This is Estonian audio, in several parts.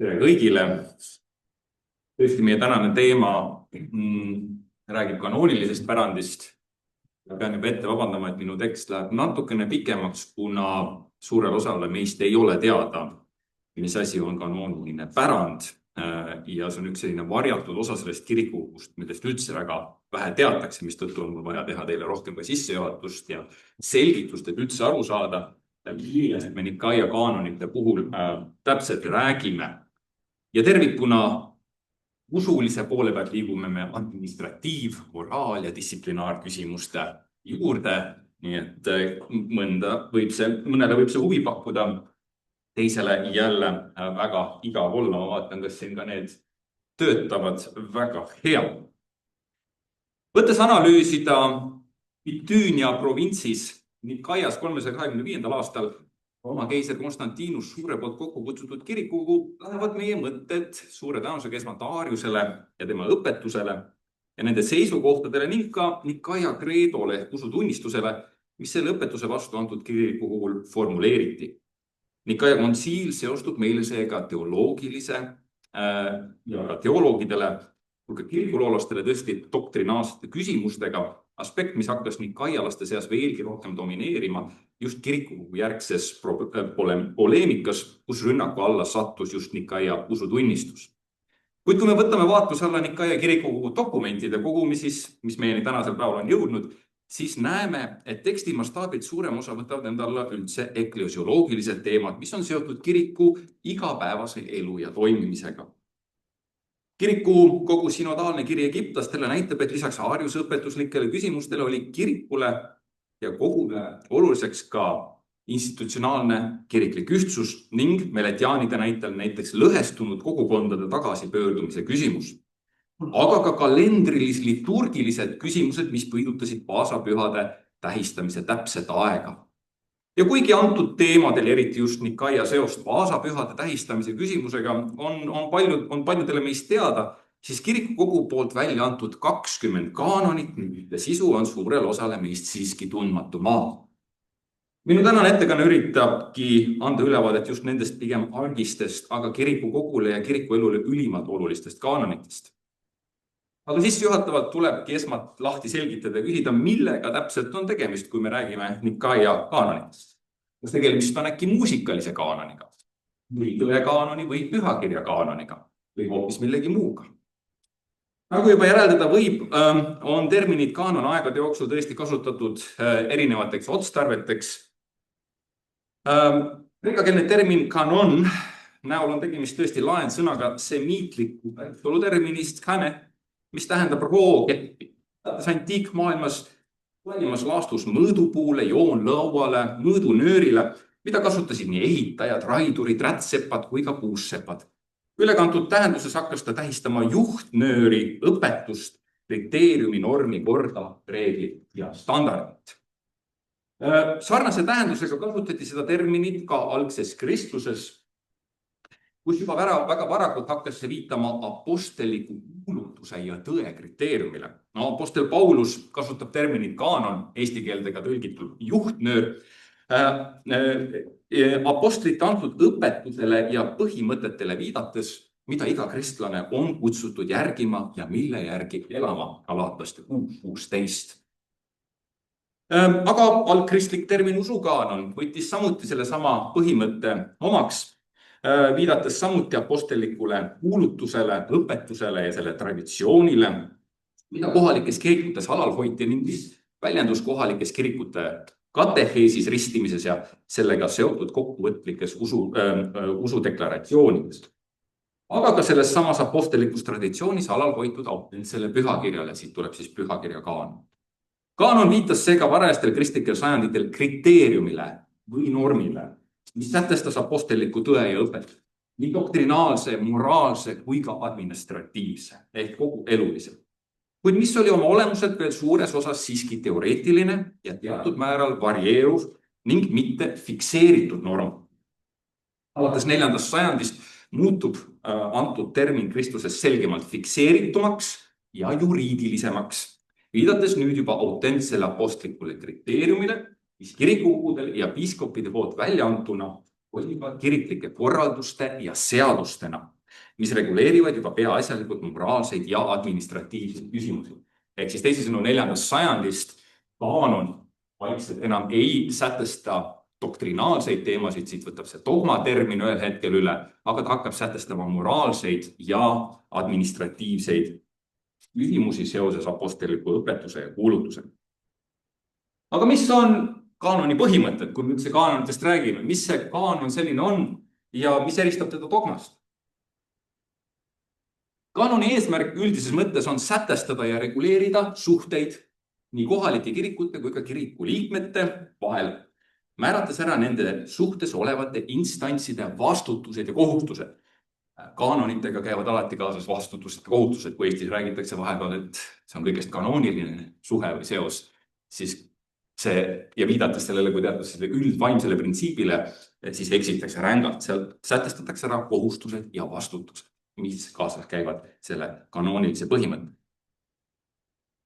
Tere kõigile. Tõesti, meie tänane teema räägib kanoonilisest pärandist. Pean juba ette vabandama, et minu tekst läheb natukene pikemaks, kuna suurel osale meist ei ole teada, mis asi on kanooniline pärand. Ja see on üks selline varjatud osa sellest kirikukust, millest üldse väga vähe teatakse, mis tõttu on vaja teha teile rohkem ka sissejuhatust ja selgitust, et üldse aru saada, millest me Nikaia kaanonite puhul täpselt räägime. Ja tervikuna usulise poole pealt liigume me administratiiv-, moraal- ja distsiplinaarküsimuste juurde. Nii et mõnele võib see huvi pakkuda, teisele jälle väga igav olla. Ma vaatan, kas siin ka need töötavad väga hea. Võttes analüüsida Bitüünia provintsis Nikaias 325. aastal oma keiser Konstantinus Suure poolt kokku kutsutud kirikugu lähevad meie mõtted suure tõenäosusega esmalt Aariusele ja tema õpetusele ja nende seisukohtadele ning ka Nikaia kreedole ehk usutunnistusele, mis selle õpetuse vastu antud kiriku puhul formuleeriti. Nikaia kontsiil seostub meile seega teoloogilise ja ka teoloogidele kui ka kirikuloolastele tõesti doktrinaalsete küsimustega, aspekt, mis hakkas nikaialaste seas veelgi rohkem domineerima just kirikukogu järgses poleemikas, kus rünnaku alla sattus just Nikaia usutunnistus. Kuid kui me võtame vaatluse alla Nikaia kirikukogu dokumentide kogumi, mis meieni tänasel päeval on jõudnud, siis näeme, et teksti mastaabilt suurem osa võtavad enda alla üldse eklesioloogilised teemad, mis on seotud kiriku igapäevase elu ja toimimisega. Kiriku kogu synodaalne kiri egiptlastele näitab, et lisaks Aariuse õpetuslikele küsimustele oli kirikule ja kogule oluliseks ka institutsionaalne kiriklik ühtsus ning meletiaanide näitel näiteks lõhestunud kogukondade tagasipöördumise küsimus. Aga ka kalendrilis-liturgilised küsimused, mis põidutasid paasapühade tähistamise täpset aega. Ja kuigi antud teemadel, eriti just Nikaia seost paasapühade tähistamise küsimusega, on paljudele meist teada, siis kirikukogu poolt välja antud 20 kaanonit, mille sisu on suurel osale meist siiski tundmatu maa. Minu tänane ettekanne üritabki anda ülevaadet just nendest pigem argistest, aga kirikukogule ja kirikuelule ülimalt olulistest kaanonitest. Aga sissejuhatavalt tulebki esmalt lahti selgitada ja küsida, millega täpselt on tegemist, kui me räägime Nikaia kaanonitest. Kas tegemist on äkki muusikalise kaanoniga, või tõekaanoni või pühakirja kaanoniga või hoopis millegi muuga. Nagu juba järeldada võib, on terminid kaanon aegade jooksul tõesti kasutatud erinevateks otstarveteks. Kreekakeelne termin kanon näol on tegemist tõesti laensõnaga semiitliku päritoluterminist kane, mis tähendab rookeppi. Antiikmaailmas laimas laastus mõõdupuule, joonlõuale, mõõdunöörile, mida kasutasid nii ehitajad, raidurid, rätseppad kui ka puussepad. Ülekantud tähenduses hakkas ta tähistama juhtnööri, õpetust, kriteeriumi, normi, korda, reeglit ja standardit. Sarnase tähendusega kasutati seda terminit ka algses kristluses, kus juba väga varakult hakkas see viitama aposteliku kuulutuse ja tõe kriteeriumile. Apostel Paulus kasutab terminit kaanon, eesti keeldega tõlgitud juhtnöör, apostlite antud õpetusele ja põhimõtetele viidates, mida iga kristlane on kutsutud järgima ja mille järgi elama Galatlaste 6:16. Aga algkristlik termin usukaanon võttis samuti selle sama põhimõtte omaks, viidates samuti apostelikule kuulutusele, õpetusele ja selle traditsioonile, mida kohalikes kirikutes alal hoiti ning väljendus kohalikes kirikute kateheesis ristimises ja sellega seotud kokkuvõtlikes usudeklaratsioonides. Aga ka selles samas apostelikus traditsioonis alal hoitud autentsele pühakirjale, siit tuleb siis pühakirja kaanon. Kaanon viitas seega varajastel kristlikel sajanditel kriteeriumile või normile, mis sätestas aposteliku tõe ja õpet, nii doktrinaalse, moraalse kui ka administratiivse ehk kogu elulise. Kuid mis oli oma olemuselt veel suures osas siiski teoreetiline ja teatud määral varieeruv ning mitte fikseeritud norm. Alates 4. sajandist muutub antud termin kristluses selgemalt fikseeritumaks ja juriidilisemaks, viidates nüüd juba autentsele apostlikule kriteeriumile, mis kirikukogudel ja piiskopide poolt välja antuna olid kiriklike korralduste ja seadustena, mis reguleerivad juba peaasjalikult moraalseid ja administratiivseid küsimusi. Ehk siis teisisõnu 4. sajandist kaanon vaikselt enam ei sätesta doktrinaalseid teemasid, siit võtab see dogma termin ühel hetkel üle, aga ta hakkab sätestama moraalseid ja administratiivseid küsimusi seoses apostliku õpetuse ja kuulutusega. Aga mis on kaanoni põhimõtted, kui me üldse kaanonitest räägime, mis see kaanon selline on ja mis eristab teda dogmast? Kaanoni eesmärk üldises mõttes on sätestada ja reguleerida suhteid nii kohalike kirikute kui ka kiriku liikmete vahel, määrates ära nende suhtes olevate instantside vastutused ja kohustused. Kaanonitega käivad alati kaasas vastutused ja kohustused, kui Eestis räägitakse vahepeal, et see on kõigest kanooniline suhe või seos, siis see ja viidates sellele kui teatud üldvaimsele printsiibile, siis eksitakse rängalt. Seal sätestatakse ära kohustused ja vastutused, mis kaasas käivad selle kanoonilise põhimõtte.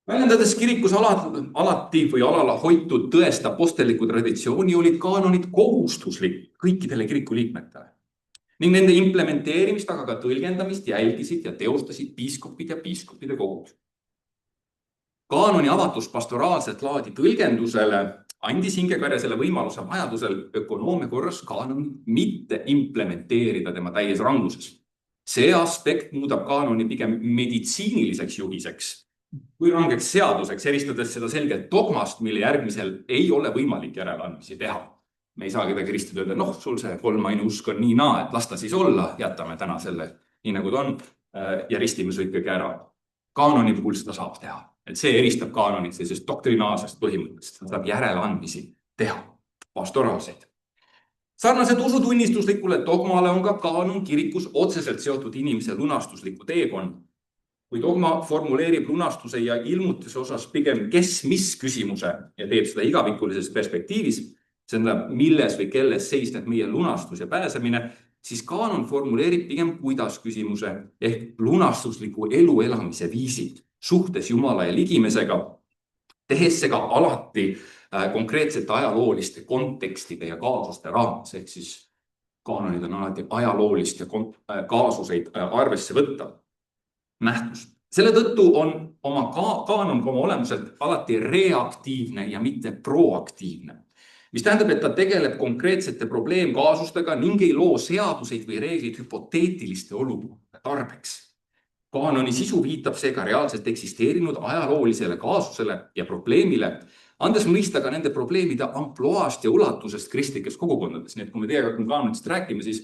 Väljendades kirikus alati või alala hoitud tõest apostliku traditsiooni olid kaanonid kohustuslik kõikidele kiriku liikmetele. Ning nende implementeerimist, aga ka tõlgendamist jälgisid ja teostasid piiskopid ja piiskopide kogud. Kaanoni avatus pastoraalset laadi tõlgendusele andis hingekarjasele võimaluse vajadusel ökonoomia korras kaanoni mitte implementeerida tema täies ranguses. See aspekt muudab kaanoni pigem meditsiiniliseks juhiseks kui rangeks seaduseks, eristades seda selgelt dogmast, mille järgmisel ei ole võimalik järeleandmisi teha. Me ei saa kedagi ristada öelda, sul see kolmaine usk on nii naa, et las ta siis olla, jätame täna selle nii nagu ta on ja ristime su ikkagi ära. Kaanoni puhul seda saab teha. Et see eristab kaanonit sellisest doktrinaalsest põhimõttest. Ta saab järeleandmisi teha, pastoraalseid. Sarnaselt usutunnistuslikule dogmale on ka kaanon kirikus otseselt seotud inimese lunastusliku teekond. Kui dogma formuleerib lunastuse ja ilmutuse osas pigem kes-mis küsimuse ja teeb seda igavikulises perspektiivis, see tähendab, milles või kelles seisneb meie lunastus ja pääsemine, siis kaanon formuleerib pigem kuidas küsimuse ehk lunastusliku elu elamise viisid suhtes Jumala ja ligimesega, tehes see ka alati konkreetsete ajalooliste kontekstide ja kaasuste raames, ehk siis kaanonid on alati ajaloolist ja kaasuseid arvesse võtta nähtust. Selle tõttu on oma kaanon oma olemuselt alati reaktiivne ja mitte proaktiivne, mis tähendab, et ta tegeleb konkreetsete probleemkaasustega ning ei loo seaduseid või reeglid hüpoteetiliste olukorrade tarbeks. Kaanoni sisu viitab seega reaalselt eksisteerinud ajaloolisele kaasusele ja probleemile, andes mõista ka nende probleemide ampluaast ja ulatusest kristlikes kogukondades. Nii et kui me teiega kaanonitest räägime, siis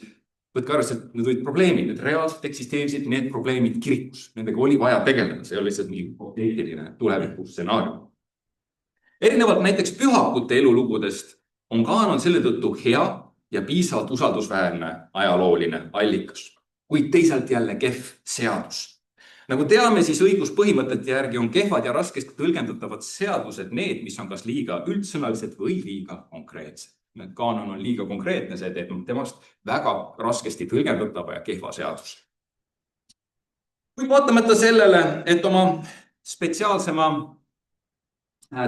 võtke arvesse, et need olid probleemid, need reaalselt eksisteerisid need probleemid kirikus. Nendega oli vaja tegeleda, see oli lihtsalt mingi hüpoteetiline tuleviku stsenaarium. Erinevalt näiteks pühakute elulugudest on kaanon selle tõttu hea ja piisavalt usaldusväärne ajalooline allikas, kuid teisalt jälle kehv seadus. Nagu teame, siis õiguspõhimõtete järgi on kehvad ja raskesti tõlgendatavad seadused need, mis on kas liiga üldsõnalised või liiga konkreetsed. Kaanon on liiga konkreetne, see teeb temast väga raskesti tõlgendatava ja kehva seadus. Kuid vaatamata sellele, et oma spetsiaalsema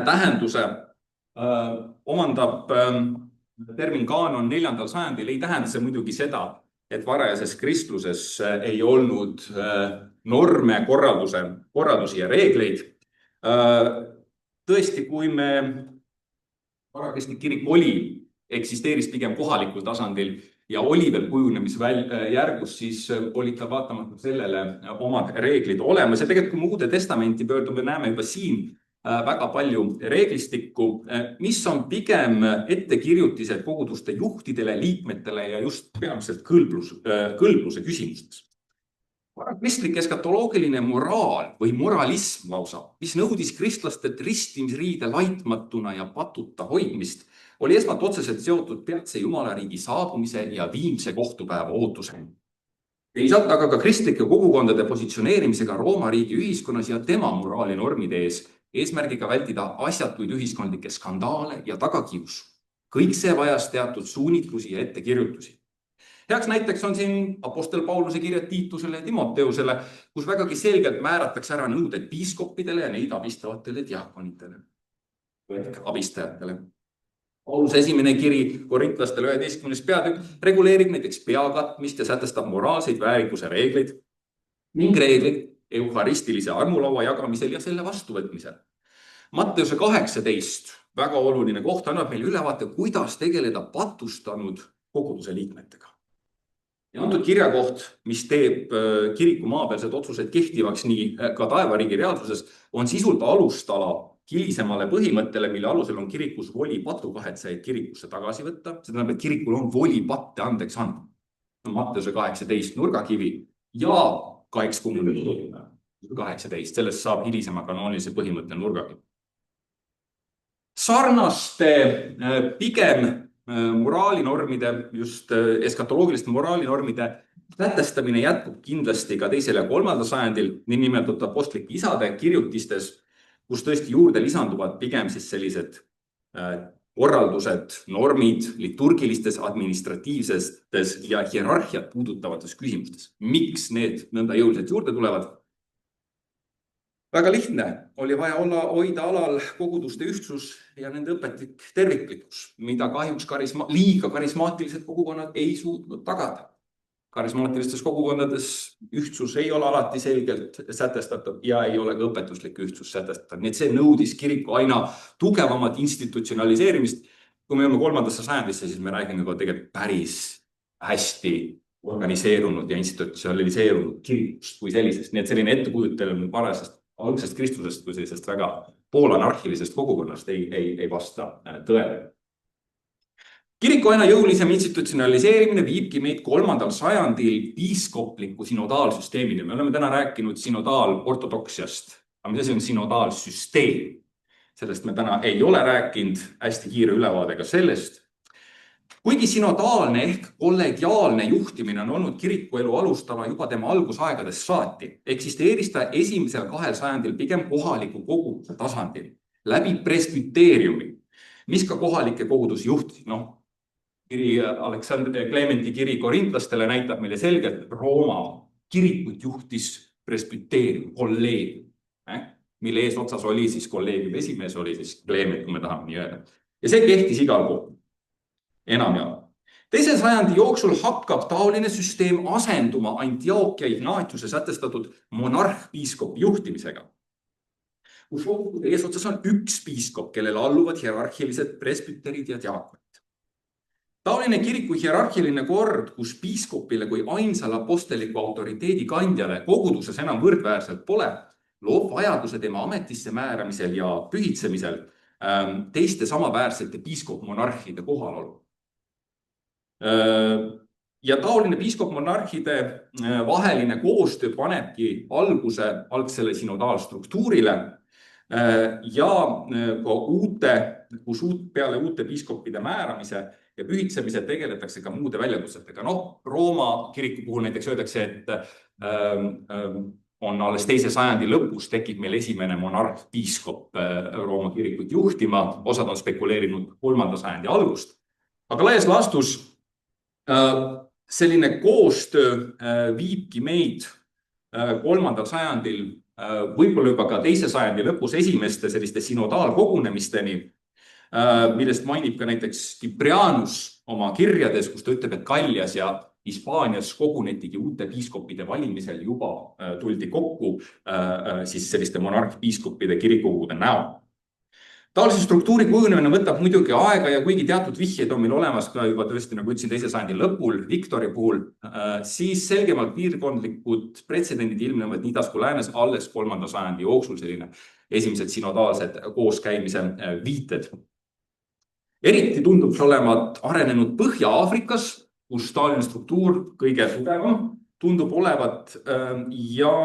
tähenduse omandab termin kaanon 4. sajandil, ei tähenda see muidugi seda, et varajases kristluses ei olnud norme, korraldusi ja reegleid. Tõesti, kui me varakristlik kirik eksisteeris pigem kohalikul tasandil ja oli veel kujunemisjärgus, siis olid tal vaatamata sellele omad reeglid olemas. Ja tegelikult, kui me Uude Testamenti pöördume, näeme juba siin väga palju reeglistikku, mis on pigem ettekirjutised koguduste juhtidele, liikmetele ja just peamiselt kõlbluse küsimustes. Kristlik eskatoloogiline moraal või moralism lausa, mis nõudis kristlastelt ristimisriide laitmatuna ja patuta hoidmist, oli esmalt otseselt seotud peatse Jumalariigi saabumise ja viimse kohtupäeva ootusega. Teisalt aga ka kristlike kogukondade positsioneerimisega Rooma riigi ühiskonnas ja tema moraalinormide ees, eesmärgiga vältida asjatuid ühiskondlikke skandaale ja tagakiusu. Kõik see vajas teatud suunitlusi ja ettekirjutusi. Heaks näiteks on siin apostel Pauluse kirjad Tiitusele ja Timoteusele, kus vägagi selgelt määratakse ära nõuded piiskopidele ja neid abistavatele diakonitele, abistajatele. Pauluse esimene kiri korintlastele 11. peatükk reguleerib näiteks pea katmist ja sätestab moraalseid väärikuse reegleid ning reegleid euharistilise armulaua jagamisel ja selle vastuvõtmisel. Matteuse 18, väga oluline koht, annab meile ülevaate, kuidas tegeleda patustanud koguduse liikmetega. Ja antud kirjakoht, mis teeb kiriku maapealsed otsused kehtivaks nii ka taevariigi reaalsuses, on sisult alustala hilisemale põhimõttele, mille alusel on kirikus voli patukahetseid kirikusse tagasi võtta. See tähendab, et kirikul on voli patte andeks anda. Matteuse 18 nurgakivi ja ka ekskommunikaatsioon 18. Sellest saab hilisema kanoonilise põhimõtte nurgakivi. Sarnaste pigem moraalinormide, just eskatoloogiliste moraalinormide sätestamine jätkub kindlasti ka 2. ja 3. sajandil, nii nimetatud apostlike isade kirjutistes, kus tõesti juurde lisanduvad pigem siis sellised korraldused, normid liturgilistes, administratiivstes ja hierarhiat puudutavates küsimustes. Miks need nõnda jõuliselt juurde tulevad? Väga lihtne, oli vaja hoida alal koguduste ühtsus ja nende õpetlik terviklikkus, mida kahjuks liiga karismaatilised kogukonnad ei suutnud tagada. Karismaatilistes kogukondades ühtsus ei ole alati selgelt sätestatud ja ei ole ka õpetuslik ühtsus sätestatud. Nii et see nõudis kiriku aina tugevamat institutsionaliseerimist. Kui me jõuame 3. sajandisse, siis me räägime ka tegelikult päris hästi organiseerunud ja institutsionaliseerunud kirikust kui sellisest. Nii et selline ettekujutel parasest algsest Kristusest kui sellisest väga poolanarhilisest kogukonnast ei vasta tõele. Kiriku aina jõulisem institutsionaliseerimine viibki meid 3. sajandil piiskopliku sinodaalsüsteemini. Me oleme täna rääkinud sinodaalortodoksiast, aga mis asi on sinodaalsüsteem? Sellest me täna ei ole rääkinud, hästi kiire ülevaadega sellest. Kuigi sinodaalne ehk kollegiaalne juhtimine on olnud kirikuelu alustala juba tema algusaegadest saati, eksisteeris ta esimesel 2 sajandil pigem kohaliku koguduse tasandil, läbi presbyteeriumi, mis ka kohalike kogudus juhtis. Kiri Alexander Clementi kiri korintlastele näitab meile selgelt, et Rooma kirikut juhtis presbyteerium, kolleegium, mille ees otsas oli siis kolleegium esimees, oli siis Clement, kui me tahame nii öelda. Ja see kehtis igal pool. Enamjaolt. 2. sajandi jooksul hakkab taoline süsteem asenduma Antiochia Ignatiuse sätestatud monarh-piiskopi juhtimisega, kus eesotsas on üks piiskop, kellele alluvad hierarhilised presbyterid ja diaakonid. Taoline kiriku hierarhiline kord, kus piiskopile kui ainsale aposteliku autoriteedi kandjale koguduses enam võrdväärselt pole, loob vajaduse tema ametisse määramisel ja pühitsemisel teiste samaväärsete piiskop-monarhide kohalolu. Ja taoline piiskop-monarhide vaheline koostöö panebki alguse algsele sinodaalstruktuurile ja kus peale uute piiskopide määramise ja pühitsemise tegeletakse ka muude väljakutsetega. Rooma kiriku puhul näiteks öeldakse, et on alles 2. sajandi lõpus tekib meil esimene monarh-piiskop Rooma kirikut juhtima, osad on spekuleerinud 3. sajandi algust. Aga laias laastus selline koostöö viibki meid 3. sajandil, võib-olla juba ka 2. sajandi lõpus esimeste selliste sinodaalkogunemisteni, millest mainib ka näiteks Kiprianus oma kirjades, kus ta ütleb, et Gallias ja Hispaanias kogunetigi uute piiskopide valimisel juba tuldi kokku siis selliste monarh-piiskopide kirikukogude näol. Taolise struktuuri kujunemine võtab muidugi aega ja kuigi teatud vihjeid on meil olemas ka juba tõesti, nagu ütlesin, 2. sajandi lõpul, Viktori puhul, siis selgemalt piirkondlikud pretsedendid ilmnevad nii idas kui läänes alles 3. sajandi jooksul selline esimesed sinodaalsed kooskäimise viited. Eriti tundub see olevat arenenud Põhja-Aafrikas, kus taoline struktuur kõige tugevam tundub olevat ja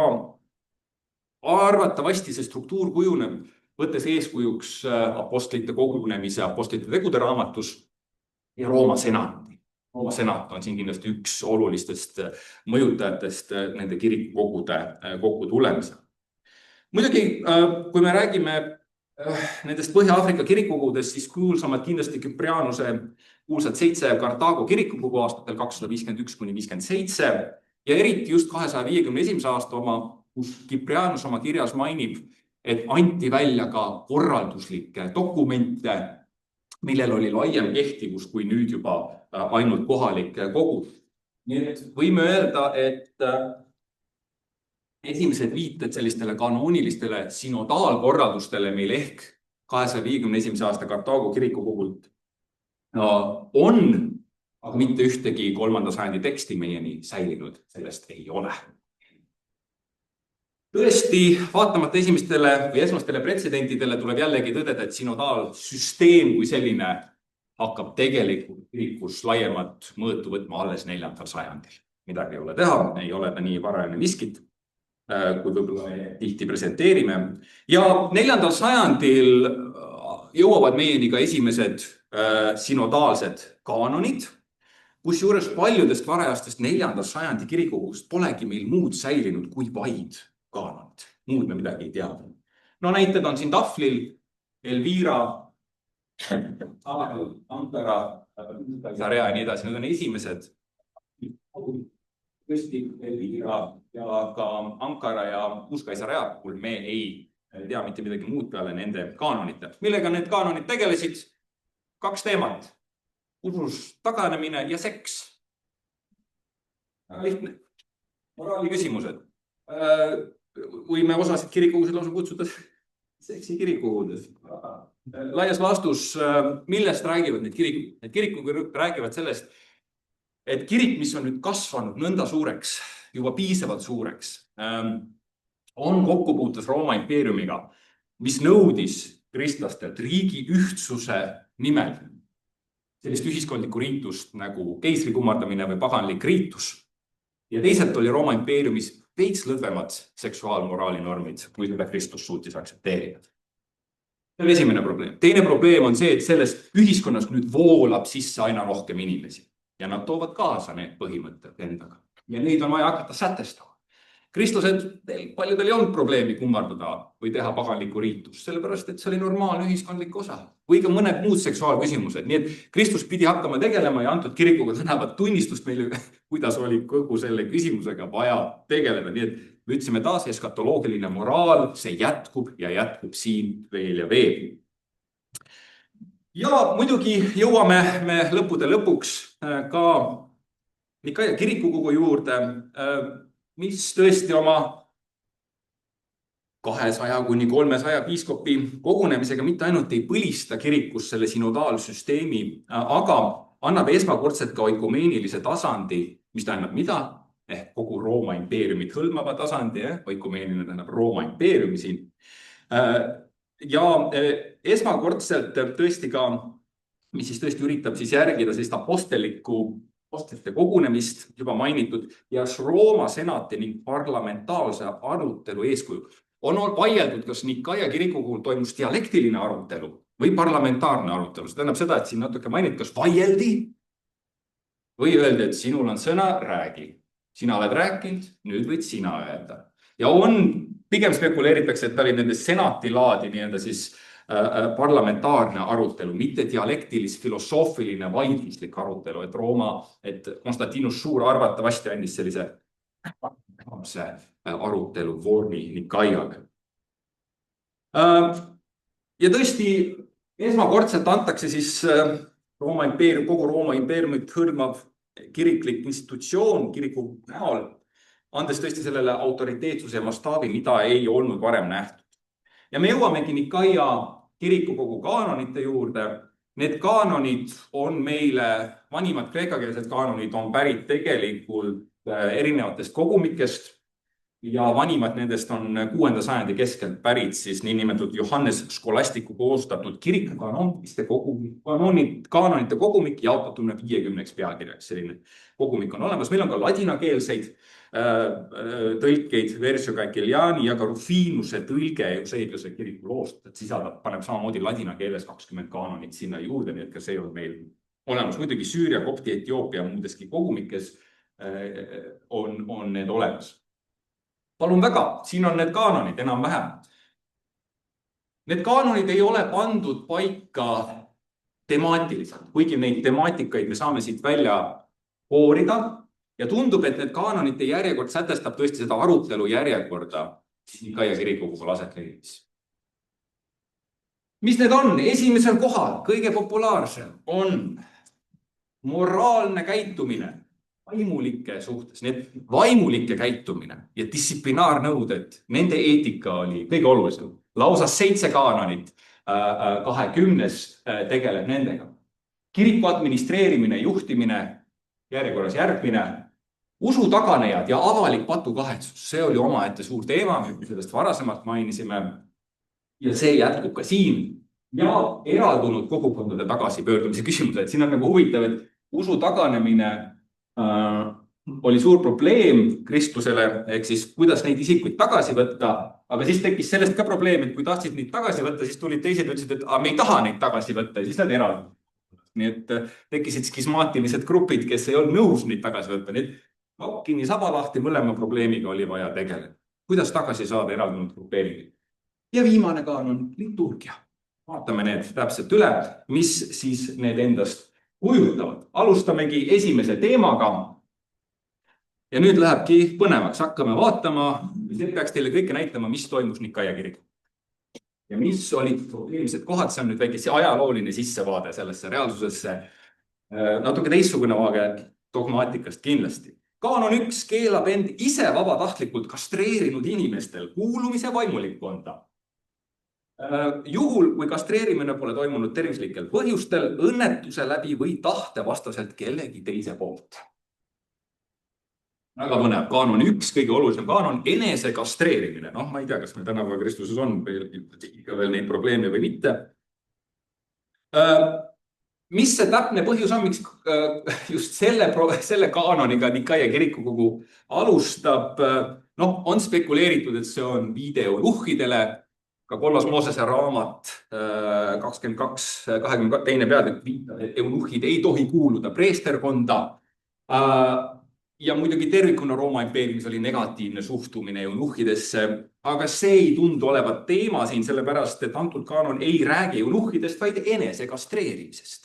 arvatavasti see struktuur kujuneb võttes eeskujuks apostlite kogunemise apostlite tegude raamatus ja Rooma senati. Rooma senat on siin kindlasti üks olulistest mõjutajatest nende kirikukogude kokku tulemisel. Muidugi, kui me räägime nendest Põhja-Aafrika kirikukogudest, siis kuulsamad kindlasti Kiprianuse kuulsad 7 Kartaago kirikukogu aastatel 251–57 ja eriti just 251. aasta oma, kus Kiprianus oma kirjas mainib, et anti välja ka korralduslikke dokumente millel oli laiem kehtivus kui nüüd juba ainult kohalik kogudus. Nii et võime öelda, et esimesed viited sellistele kanoonilistele synodaalkorraldustele meil ehk 251. aasta Kartaago kirikukogult on, aga mitte ühtegi 3. sajandi teksti meieni säilinud sellest ei ole. Tõesti, vaatamata esmastele pretsedentidele tuleb jällegi tõdeda, et synodaalsüsteem kui selline hakkab tegelikult kirikus laiemat mõõtu võtma alles 4. sajandil. Midagi ei ole teha, ei ole ta nii varajane miskit, kui võib-olla me tihti presenteerime. Ja 4. sajandil jõuavad meieni ka esimesed synodaalsed kaanonid, kusjuures paljudest varajastest 4. sajandi kirikukogust polegi meil muud säilinud kui vaid kaanonid. Muud me midagi ei tea. No näited on siin tahvlil Elvira, Ankara, Area ja nii edasi. Need on esimesed. Tõesti, Elvira ja ka Ankara ja Uskaisa Area puhul me ei tea mitte midagi muud peale nende kaanonite. Millega need kaanonid tegelesid? 2 teemat. Usus taganemine ja seks. Lihtne. Moraali küsimused. Võime osasid kirikugusid lausa kutsuda seksi kirikugudes. Laias laastus, millest räägivad need kirikud? Need kirikukud räägivad sellest, et kirik, mis on nüüd kasvanud nõnda suureks, juba piisavalt suureks, on kokkupuutes Rooma impeeriumiga, mis nõudis kristlastelt riigi ühtsuse nimel sellist ühiskondlikku riitust nagu keisri kummardamine või paganlik riitus. Ja teisalt oli Rooma impeeriumis veits lõdvemad seksuaalmoraali normid, kui seda Kristus suutis aktsepteerida. See on esimene probleem. Teine probleem on see, et selles ühiskonnas nüüd voolab sisse aina rohkem inimesi ja nad toovad kaasa need põhimõtted endaga. Ja neid on vaja hakata sätestama. Kristlased, paljudel ei olnud probleemi kummardada või teha paganlikku riitust, sellepärast, et see oli normaalne ühiskondlik osa. Või ka mõned muud seksuaalküsimused. Nii et Kristus pidi hakkama tegelema ja antud kirikuga tänavad tunnistust meile, kuidas oli kogu selle küsimusega vaja tegeleda. Nii et me ütlesime taas eskatoloogiline moraal, see jätkub ja jätkub siin veel ja veel. Ja muidugi jõuame me lõppude lõpuks ka Nikaia kirikukogu juurde, mis tõesti oma 200 kuni 300 piiskopi kogunemisega mitte ainult ei põlista kirikus selle synodaalsüsteemi, aga annab esmakordselt ka oikumeenilise tasandi, mis tähendab mida? Ehk kogu Rooma impeeriumit hõlmava tasandi, oikumeeniline tähendab Rooma impeeriumi siin. Ja esmakordselt tõesti ka, mis siis tõesti üritab siis järgida sellist apostlite kogunemist juba mainitud ja Rooma senati ning parlamentaarse arutelu eeskuju. On vaieldud, kas Nikaia kirikukogul toimus dialektiline arutelu või parlamentaarne arutelu. See tähendab seda, et siin natuke mainid, kas vaieldi või öeldi, et sinul on sõna, räägi. Sina oled rääkinud, nüüd võid sina öelda. Ja pigem spekuleeritakse, et ta oli nende senati laadi nii-öelda siis parlamentaarne arutelu, mitte dialektilis-filosoofiline vaidluslik arutelu, et Konstantinus Suur arvatavasti andis sellise arutelu vormi Nikaiale. Ja tõesti, esmakordselt antakse siis kogu Rooma impeeriumit hõlmav kiriklik institutsioon kiriku näol, andes tõesti sellele autoriteetsuse ja mastaabi, mida ei olnud varem nähtud. Ja me jõuamegi Nikaia kirikukogu kaanonite juurde. Need kaanonid on meile, vanimad kreekakeelsed kaanonid on pärit tegelikult erinevatest kogumikest ja vanimad nendest on 6. sajandi keskelt pärit siis niinimetatud Johannes Skolastiku koostatud kirikukaanonite kogumik jaotatuna 50 pealkirjaks. Selline kogumik on olemas. Meil on ka ladinakeelseid tõlkeid Versio Caeciliani ja ka Rufinuse tõlge Eusebiuse kiriku loost, et paneb samamoodi ladina keeles 20 kaanonit sinna juurde, nii et ka see on meil olemas. Muidugi Süüria, Kopti, Etioopia ja muudeski kogumikes on need olemas. Palun väga, siin on need kaanonid enam-vähem. Need kaanonid ei ole pandud paika temaatiliselt, kuigi neid temaatikaid me saame siit välja koorida. Ja tundub, et need kaanonite järjekord sätestab tõesti seda arutelu järjekorda Nikaia kirikukogu aset leidis. Mis need on? Esimesel kohal, kõige populaarsem on moraalne käitumine vaimulike suhtes. Nii et vaimulike käitumine ja distsiplinaarnõuded, nende eetika oli kõige olulisem. Lausa 7 kaanonit 20 tegeleb nendega. Kiriku administreerimine, juhtimine, järjekorras järgmine, usu taganejad ja avalik patukahetsus. See oli omaette suur teema, me sellest varasemalt mainisime. Ja see jätkub ka siin. Ja eraldunud kogukondade tagasipöördumise küsimused. Siin on nagu huvitav, et usu taganemine oli suur probleem kristlusele, ehk siis kuidas neid isikuid tagasi võtta, aga siis tekkis sellest ka probleem, et kui tahtsid neid tagasi võtta, siis tulid teised ja ütlesid, et me ei taha neid tagasi võtta ja siis nad eraldusid. Nii et tekkisid skismaatilised grupid, kes ei olnud nõus neid tagasi võtta. Nii et Vakkini saba lahti mõlema probleemiga oli vaja tegeleda. Kuidas tagasi saada eraldunud grupeeringuid? Ja viimane kaanon liturgia. Vaatame need täpselt üle, mis siis need endast kujutavad. Alustamegi esimese teemaga. Ja nüüd lähebki põnevaks. Hakkame vaatama, see peaks teile kõike näitama, mis toimus Nikaia kiriku. Ja mis olid probleemsed kohad, see on nüüd väike ajalooline sissevaade sellesse reaalsusesse. Natuke teistsugune vaage dogmaatikast kindlasti. Kaanon 1 keelab end ise vabatahtlikult kastreerinud inimestel kuulumise vaimulikkonda. Juhul, kui kastreerimine pole toimunud tervislikel põhjustel, õnnetuse läbi või tahte vastaselt kellegi teise poolt. Väga mõnev. Kaanon 1, kõige olulisem kaanon, enese kastreerimine. Ma ei tea, kas meil tänapäeva kristluses on ikka veel neid probleeme või mitte. Mis see täpne põhjus on, miks just selle kaanoniga Nikaia kirikukogu alustab? On spekuleeritud, et see on viide eunuhhidele, ka Kollas Moosese raamat 22 peatükk viitab, et eunuhhid ei tohi kuuluda preesterkonda. Ja muidugi tervikuna Rooma impeeriumis oli negatiivne suhtumine eunuhhidesse, aga see ei tundu olevat teema siin, sellepärast, et antud kaanon ei räägi eunuhhidest, vaid enese kastreerimisest.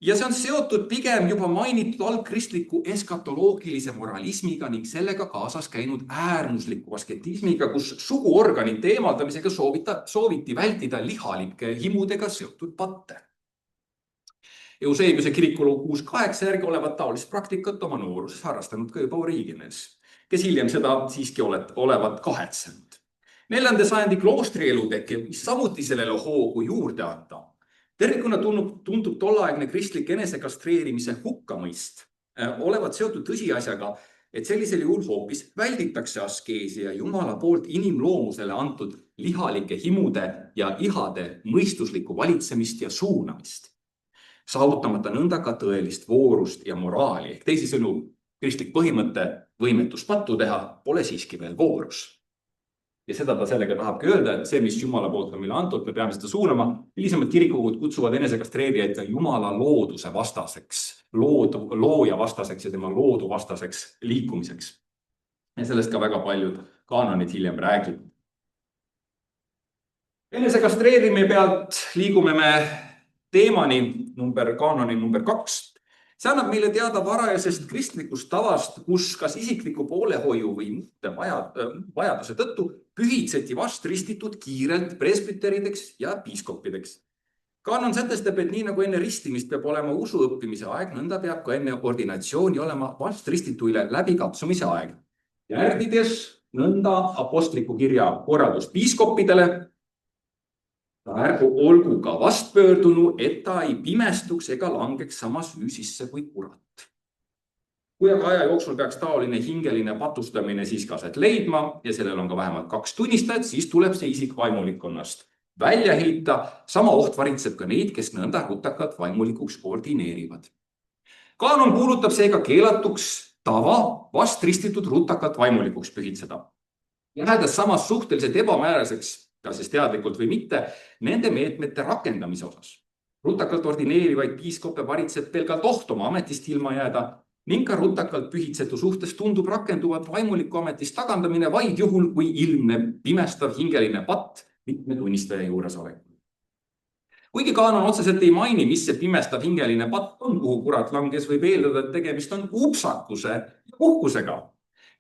Ja see on seotud pigem juba mainitud algkristliku eskatoloogilise moralismiga ning sellega kaasas käinud äärmusliku asketismiga, kus suguorganite eemaldamisega sooviti vältida lihalike himudega seotud patte. Eusebiuse kirikulu 6.8 järgi olevat taolist praktikat oma nooruses harrastanud ka juba Origenes, kes hiljem seda siiski olevat kahetsenud. 4. sajandi kloostrielu tekib samuti sellele hoogu juurde anda. Tervikuna tundub tollaegne kristlik enesekastreerimise hukkamõist olevat seotud tõsiasjaga, et sellisel juhul hoopis välditakse askeesi ja Jumala poolt inimloomusele antud lihalike himude ja ihade mõistuslikku valitsemist ja suunamist, saavutamata nõnda ka tõelist voorust ja moraali. Ehk teisisõnu, kristlik põhimõte võimetus pattu teha pole siiski veel voorus. Ja seda ta sellega tahabki öelda, et see, mis Jumala poolt on meile antud, me peame seda suunama. Hilisemad kirikukogud kutsuvad enesekastreerijaid ka Jumala looduse vastaseks, looja vastaseks ja tema loodu vastaseks liikumiseks. Ja sellest ka väga paljud kaanonid hiljem räägib. Enesekastreerimine pealt liigume me teemani kaanoni number 2. See annab meile teada varajasest kristlikust tavast, kus kas isikliku poolehoiu või mitte vajaduse tõttu pühitseti vastristitud kiirelt presbyterideks ja piiskopideks. Kaanon sätestab, et nii nagu enne ristimist peab olema usuõppimise aeg, nõnda peab ka enne ordinatsiooni olema vastristituile läbikatsumise aeg. Järgides nõnda apostliku kirja korraldust piiskopidele, ärgu olgu ka vastpöördunu, et ta ei pimestuks ega langeks sama süü sisse kui kurat. Kui aga aja jooksul peaks taoline hingeline patustamine siis ka aset leidma ja sellel on ka vähemalt 2 tunnistajat, siis tuleb see isik vaimulikkonnast välja heita. Sama oht varitseb ka neid, kes nõnda rutakalt vaimulikuks ordineerivad. Kaanon kuulutab seega keelatuks tava vastristitud rutakalt vaimulikuks pühitseda. Jäädes samas suhteliselt ebamääraseks, kas siis teadlikult või mitte, nende meetmete rakendamise osas. Rutakalt ordineerivaid piiskoppe varitseb pelgalt oht oma ametist ilma jääda ning ka rutakalt pühitsetu suhtes tundub rakenduvat vaimuliku ametist tagandamine vaid juhul, kui ilmneb pimestav hingeline patt mitme tunnistaja juures olekul. Kuigi kaanon otseselt ei maini, mis see pimestav hingeline patt on, kuhu kurat langes, võib eeldada, et tegemist on upsakuse ja uhkusega,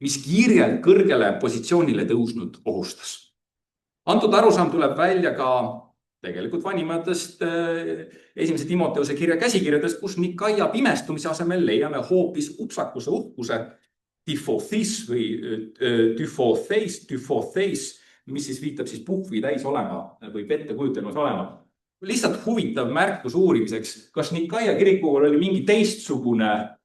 mis kiirelt kõrgele positsioonile tõusnud ohustas. Antud arusaam tuleb välja ka tegelikult vanimatest esimese Timoteuse kirja käsikirjadest, kus Nikaia pimestumise asemel leiame hoopis upsakuse uhkuse typhothis või typhotheis, mis siis viitab siis puhvi täis olema või pette kujutelmas olema. Lihtsalt huvitav märkus uurimiseks, kas Nikaia kirikul oli mingi teistsugune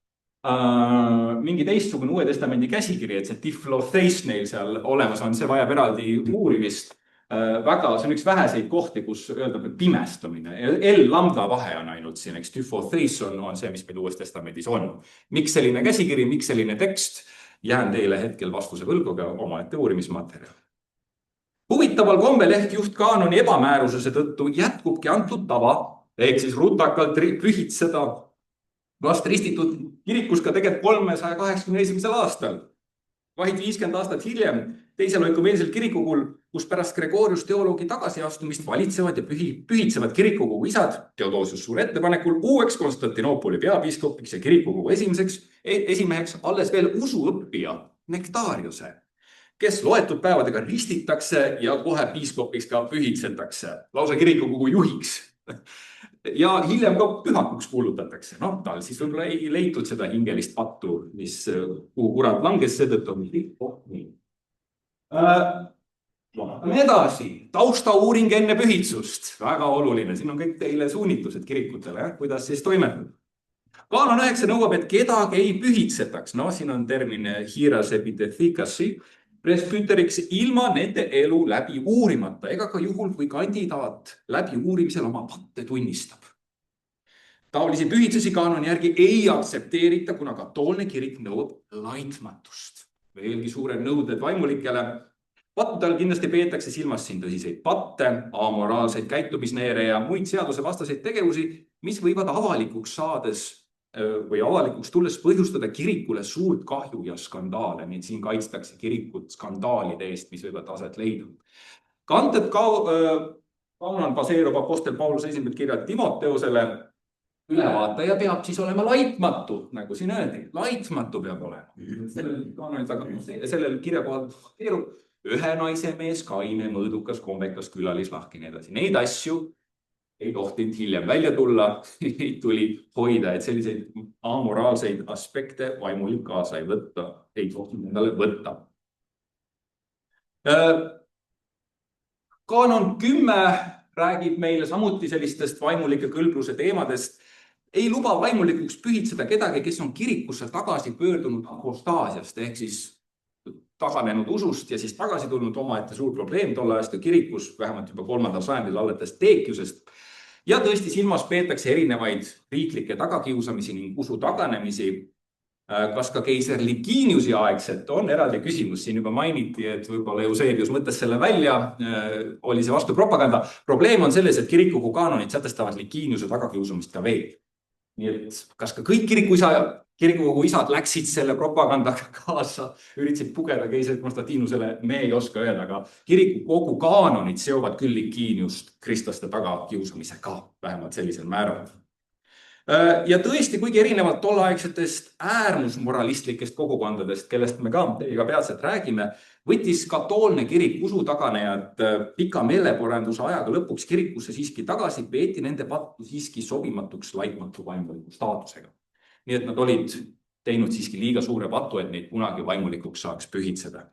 Uue Testamendi käsikiri, et see typhotheis neil seal olemas on, see vajab eraldi uurimist. See on üks väheseid kohti, kus öeldab, et pimestumine. L-lambda vahe on ainult siin, eks typhotheis on see, mis meil Uues Testamendis on. Miks selline käsikiri, miks selline tekst? Jään teile hetkel vastuse võlguga omaette uurimismaterjal. Huvitaval kombel ehk just kaanoni ebamäärususe tõttu jätkubki antud tava, ehk siis rutakalt pühitseda vast ristitud kirikus ka tegelikult 381. aastal. Vaid 50 aastat hiljem teisel oikumeelsel kirikukul, kus pärast Gregorius teoloogi tagasiastumist valitsevad ja pühitsevad kirikukogu isad Theodosius suure ettepanekul uueks Konstantinoopoli peapiiskopiks ja kirikukogu esimeheks alles veel usuõppija Nektariuse, kes loetud päevadega ristitakse ja kohe piiskopiks ka pühitsetakse, lausa kirikukogu juhiks. Ja hiljem ka pühakuks kuulutatakse. Tal siis võib-olla ei leitud seda hingelist pattu, kuhu kurat langes, seetõttu on nii. Vaatame edasi. Taustauuring enne pühitsust. Väga oluline. Siin on kõik teile suunitused kirikutele, kuidas siis toimetada. Kaanon 9 nõuab, et kedagi ei pühitsetaks. Siin on termin hieras epithethikasi. Presbyteriks ilma nende elu läbi uurimata ega ka juhul, kui kandidaat läbi uurimisel oma patte tunnistab. Taolisi pühitsusi kaanoni järgi ei aktsepteerita, kuna katoolne kirik nõuab laitmatust. Veelgi suured nõuded vaimulikele. Pattude all kindlasti peetakse silmas siin tõsiseid patte, amoraalseid käitumisneere ja muid seadusevastaseid tegevusi, mis võivad avalikuks saades või avalikuks tulles põhjustada kirikule suurt kahju ja skandaale. Nii et siin kaitstakse kirikut skandaalide eest, mis võivad aset leida. Kanted kaanon baseerub apostel Pauluse esimesed kirjad Timoteusele. Ülevaataja peab siis olema laitmatu, nagu siin öeldi. Laitmatu peab olema. Sellel kirjakohal baseerub ühe naise mees, kaine, mõõdukas, kombekas, külalislahk ja nii edasi. Neid asju ei tohtinud hiljem välja tulla, ei tuli hoida, et selliseid amoraalseid aspekte vaimulik kaasa ei tohtinud endale võtta. Kaanon 10 räägib meile samuti sellistest vaimulike kõlbluse teemadest. Ei luba vaimulikuks pühitseda kedagi, kes on kirikusse tagasi pöördunud apostaasiast, ehk siis taganenud usust ja siis tagasi tulnud omaette suur probleem tolle ajast kirikus, vähemalt juba 3. sajandil alates Teekiusest. Ja tõesti silmas peetakse erinevaid riiklikke tagakiusamisi ning usu taganemisi. Kas ka keiser Liciniusi aegselt on eraldi küsimus. Siin juba mainiti, et võib-olla Eusebius mõttes selle välja, oli see vastu propaganda. Probleem on selles, et kirikukogu kaanonid sätestavad Liciniuse tagakiusamist ka veel. Nii et kas ka kõik kirikukogu isad läksid selle propagandaga kaasa, üritasid pugeda keiser Konstantinusele, me ei oska öelda, aga kirikukogu kaanonid seovad küll Liciniust kristlaste tagakiusamisega, vähemalt sellisel määral. Ja tõesti, kuigi erinevalt tolleaegsetest äärmusmoralistlikest kogukondadest, kellest me ka teiega peatselt räägime, võttis katoolne kirik usu taganejad pika meeleporenduse ajaga lõpuks kirikusse siiski tagasi, peeti nende pattu siiski sobimatuks laitmatu vaimuliku staatusega. Nii et nad olid teinud siiski liiga suure patu, et neid kunagi vaimulikuks saaks pühitseda.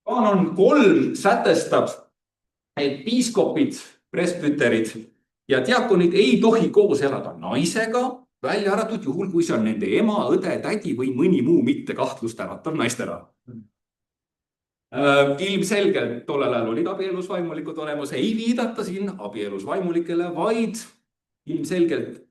Kaanon 3 sätestab, et piiskopid, presbyterid ja diakonid ei tohi koos elada naisega, välja arvatud juhul, kui see on nende ema, õde, tädi või mõni muu mitte kahtlust äratav naisterahvas. Ilmselgelt tollel ajal olid abielus vaimulikud olemas, ei viidata siin abielus vaimulikele, vaid ilmselgelt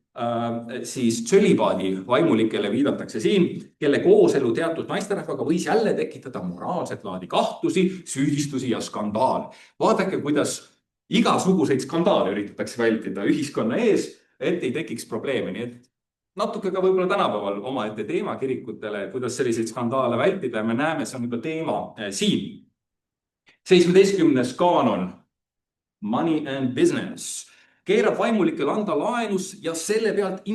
siis tšölibaadi vaimulikele viidatakse siin, kelle kooselu teatud naisterahvaga võis jälle tekitada moraalset laadi kahtlusi, süüdistusi ja skandaal. Vaadake, kuidas igasuguseid skandaale üritatakse vältida ühiskonna ees, et ei tekiks probleeme. Nii et natuke ka võib-olla tänapäeval omaette teema kirikutele, kuidas selliseid skandaale vältida ja me näeme, see on juba teema siin. 17. kaanon, money and business, keerab vaimulikel anda laenus ja selle pealt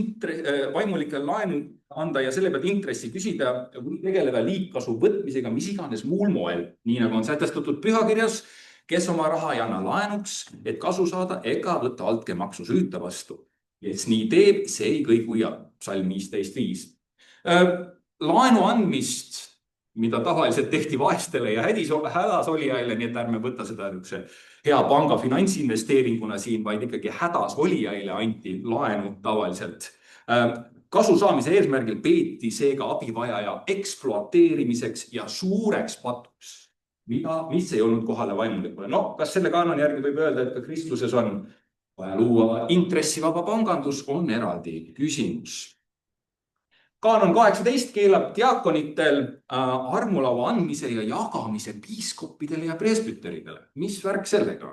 vaimulikel laenu anda ja selle pealt intressi küsida või tegeleda liigkasu võtmisega mis iganes muul moel, nii nagu on sätestatud pühakirjas, kes oma raha ei anna laenuks, et kasu saada ega võtta altkäemaksu süüta vastu. Kes nii teeb, see ei kõigu ja psalm 15.5. Laenu andmist, mida tavaliselt tehti vaestele ja hädas olijaile, nii et ärme võta seda hea panga finantsinvesteeringuna siin, vaid ikkagi hädas olijaile anti laenu tavaliselt. Kasu saamise eesmärgil peeti seega abivajaja ekspluateerimiseks ja suureks patuks, mis ei olnud kohale vaimulikule. No, kas selle kaanoni järgi võib öelda, et ka kristluses on vaja luua intressivaba pangandus, on eraldi küsimus. Kaanon 18 keelab diakonitel armulaua andmise ja jagamise piiskopidele ja presbüteridele. Mis värk sellega?